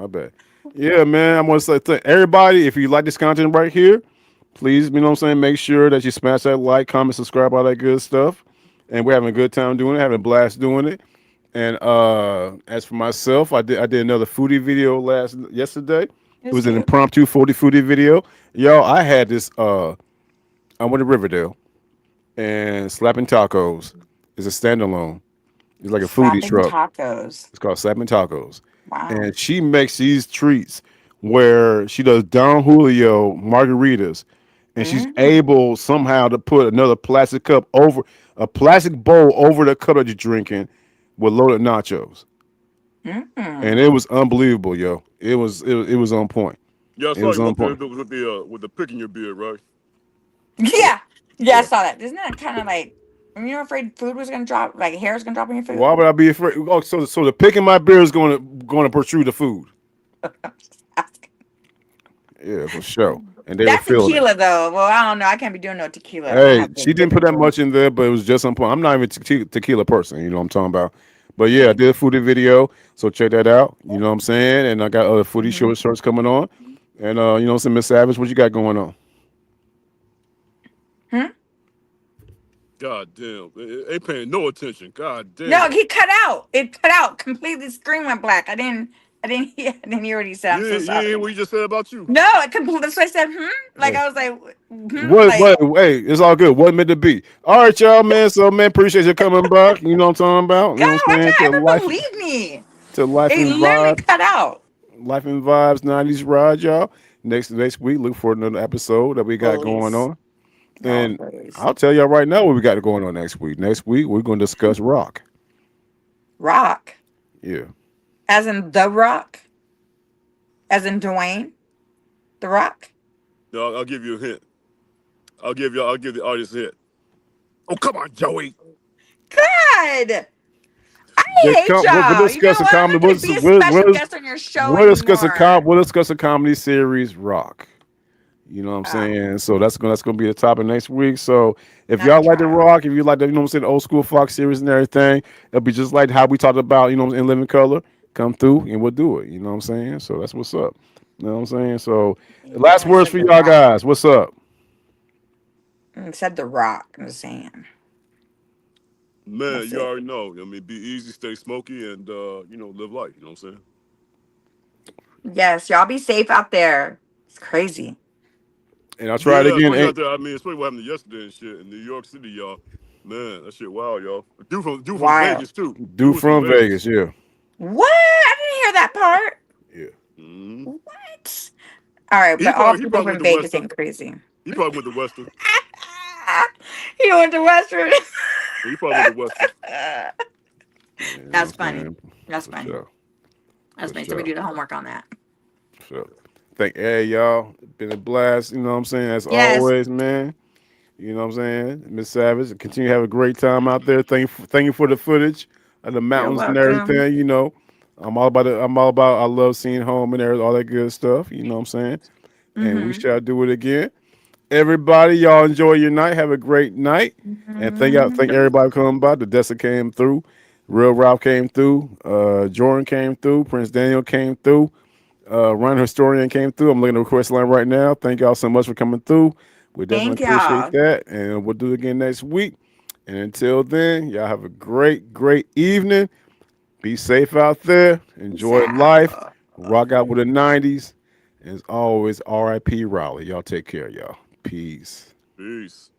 Speaker 2: bad. Yeah, man. I want to say thank everybody. If you like this content right here, please, you know what I'm saying, make sure that you smash that like, comment, subscribe, all that good stuff. And we're having a good time doing it, having a blast doing it. And as for myself, I did another foodie video yesterday. It was an
Speaker 3: cute.
Speaker 2: impromptu foodie video. Y'all, I had this I went to Riverdale and Slapping Tacos is a standalone. It's like a foodie
Speaker 3: Slapping
Speaker 2: truck.
Speaker 3: tacos.
Speaker 2: It's called Slapping Tacos.
Speaker 3: Wow.
Speaker 2: And she makes these treats where she does Don Julio margaritas, and she's
Speaker 3: Mm.
Speaker 2: able somehow to put another plastic cup over a plastic bowl over the cup that you're drinking with loaded nachos. And
Speaker 3: Mm.
Speaker 2: it was unbelievable, yo. It was on point.
Speaker 1: Yeah, I
Speaker 2: It
Speaker 1: saw
Speaker 2: was
Speaker 1: you
Speaker 2: on
Speaker 1: up there
Speaker 2: point.
Speaker 1: with the pick in your beard, right?
Speaker 3: Yeah. Yeah, I
Speaker 2: Yeah.
Speaker 3: saw that. Isn't that kind of like, when you're afraid food was going to drop, like hair was going to drop on your
Speaker 2: Why
Speaker 3: food?
Speaker 2: would I be afraid? Oh, so the pick in my beer is going to protrude the food.
Speaker 3: I'm just asking.
Speaker 2: Yeah, for sure. And they were
Speaker 3: That
Speaker 2: feeling it.
Speaker 3: tequila, though. Well, I don't know. I can't be doing no tequila. I
Speaker 2: Hey,
Speaker 3: have to
Speaker 2: she didn't put that
Speaker 3: different.
Speaker 2: much in there, but it was just on point. I'm not even a tequila person, you know what I'm talking about. But yeah, I did a foodie video, so check that out. You know what I'm saying? And I got other foodie
Speaker 3: Mhm.
Speaker 2: shorts coming on. And you know, some Miss Savage, what you got going on?
Speaker 3: Hmm?
Speaker 1: God damn. Ain't paying no attention. God
Speaker 3: No,
Speaker 1: damn.
Speaker 3: he cut out. It cut out completely. The screen went black. I didn't hear what he said. I'm so
Speaker 1: You hear
Speaker 3: sorry.
Speaker 1: what you just said about you?
Speaker 3: No, it completely. That's why I said, Like
Speaker 2: Hey,
Speaker 3: I was like, Like,
Speaker 2: hey, it's all good. What meant to be. All right, y'all, man. So man, appreciate you coming back. You know what I'm talking about? You
Speaker 3: God,
Speaker 2: know what I'm
Speaker 3: why
Speaker 2: saying?
Speaker 3: can't I ever believe me?
Speaker 2: To life
Speaker 3: It
Speaker 2: and
Speaker 3: literally
Speaker 2: vibe.
Speaker 3: cut out.
Speaker 2: Life and Vibes 90s Ride, y'all. Next week, look for another episode that we got going
Speaker 3: Please.
Speaker 2: on.
Speaker 3: Oh,
Speaker 2: And
Speaker 3: please.
Speaker 2: I'll tell y'all right now what we got going on next week. Next week, we're going to discuss rock.
Speaker 3: Rock,
Speaker 2: Yeah.
Speaker 3: as in the Rock, as in Dwayne the Rock.
Speaker 1: No, I'll give you a hint. I'll give the audience a hint. Oh, come on, Joey.
Speaker 3: God, I hate
Speaker 2: We're
Speaker 3: y'all. You know
Speaker 2: discussing
Speaker 3: what? I'm
Speaker 2: comedy.
Speaker 3: not gonna be a special guest on your show anymore.
Speaker 2: We're discussing comedy series Rock. You know what I'm
Speaker 3: Oh,
Speaker 2: saying? So that's gonna be the topic next week. So if
Speaker 3: not a
Speaker 2: y'all like the
Speaker 3: trial.
Speaker 2: Rock, if you like the old school Fox series and everything, it'll be just like how we talked about in Living Color. Come through and we'll do it. You know what I'm saying? So that's what's up. You know what I'm saying? So
Speaker 3: You
Speaker 2: last
Speaker 3: only
Speaker 2: words
Speaker 3: said
Speaker 2: for
Speaker 3: the
Speaker 2: y'all
Speaker 3: Rock.
Speaker 2: guys. What's up?
Speaker 3: Said the Rock. I'm just saying.
Speaker 1: Man,
Speaker 3: That's
Speaker 1: you
Speaker 3: it.
Speaker 1: already know. I mean, be easy, stay smoky, and live life. You know what I'm saying?
Speaker 3: Yes, y'all be safe out there. It's crazy.
Speaker 2: And I'll try it
Speaker 1: Yeah,
Speaker 2: again.
Speaker 1: especially out
Speaker 2: Ain't
Speaker 1: there. I mean, especially what happened yesterday and shit in New York City, y'all. Man, that shit wild, y'all. Dude from
Speaker 3: Wild.
Speaker 1: Vegas too. Dude
Speaker 2: do
Speaker 1: was from
Speaker 2: from
Speaker 1: Vegas.
Speaker 2: Vegas, yeah.
Speaker 3: What? I didn't hear that part.
Speaker 2: Yeah.
Speaker 1: hmm
Speaker 3: What? All right,
Speaker 1: He
Speaker 3: but all
Speaker 1: probably he
Speaker 3: people
Speaker 1: probably went
Speaker 3: from
Speaker 1: to
Speaker 3: Vegas
Speaker 1: Western.
Speaker 3: ain't crazy.
Speaker 1: He probably went to Western.
Speaker 3: He went to Westford.
Speaker 1: He probably went to Western.
Speaker 2: You know
Speaker 3: That's
Speaker 2: what I'm
Speaker 3: funny.
Speaker 2: saying?
Speaker 3: That's
Speaker 2: For
Speaker 3: funny.
Speaker 2: sure.
Speaker 3: That's
Speaker 2: For
Speaker 3: funny. So we do
Speaker 2: sure.
Speaker 3: the homework on that.
Speaker 2: For sure. Hey y'all. Been a blast, you know what I'm saying? As
Speaker 3: Yes.
Speaker 2: always, man. You know what I'm saying? Miss Savage, continue to have a great time out there. Thank you for the footage of the
Speaker 3: You're
Speaker 2: mountains and
Speaker 3: welcome.
Speaker 2: everything, I'm all about I love seeing home and all that good stuff, you know what I'm saying? And we
Speaker 3: Mm-hmm.
Speaker 2: shall do it again. Everybody, y'all enjoy your night. Have a great night. And thank
Speaker 3: Mhm.
Speaker 2: everybody for coming by. The Dessa came through. Real Ralph came through. Jordan came through. Prince Daniel came through. Run Historian came through. I'm looking at the request line right now. Thank y'all so much for coming through. We
Speaker 3: Thank
Speaker 2: definitely appreciate
Speaker 3: y'all.
Speaker 2: that. And we'll do it again next week. And until then, y'all have a great, great evening. Be safe out there.
Speaker 3: Peace
Speaker 2: Enjoy life.
Speaker 3: out.
Speaker 2: Rock out with the 90s. And as always, RIP Raleigh. Y'all take care, y'all. Peace.
Speaker 1: Peace.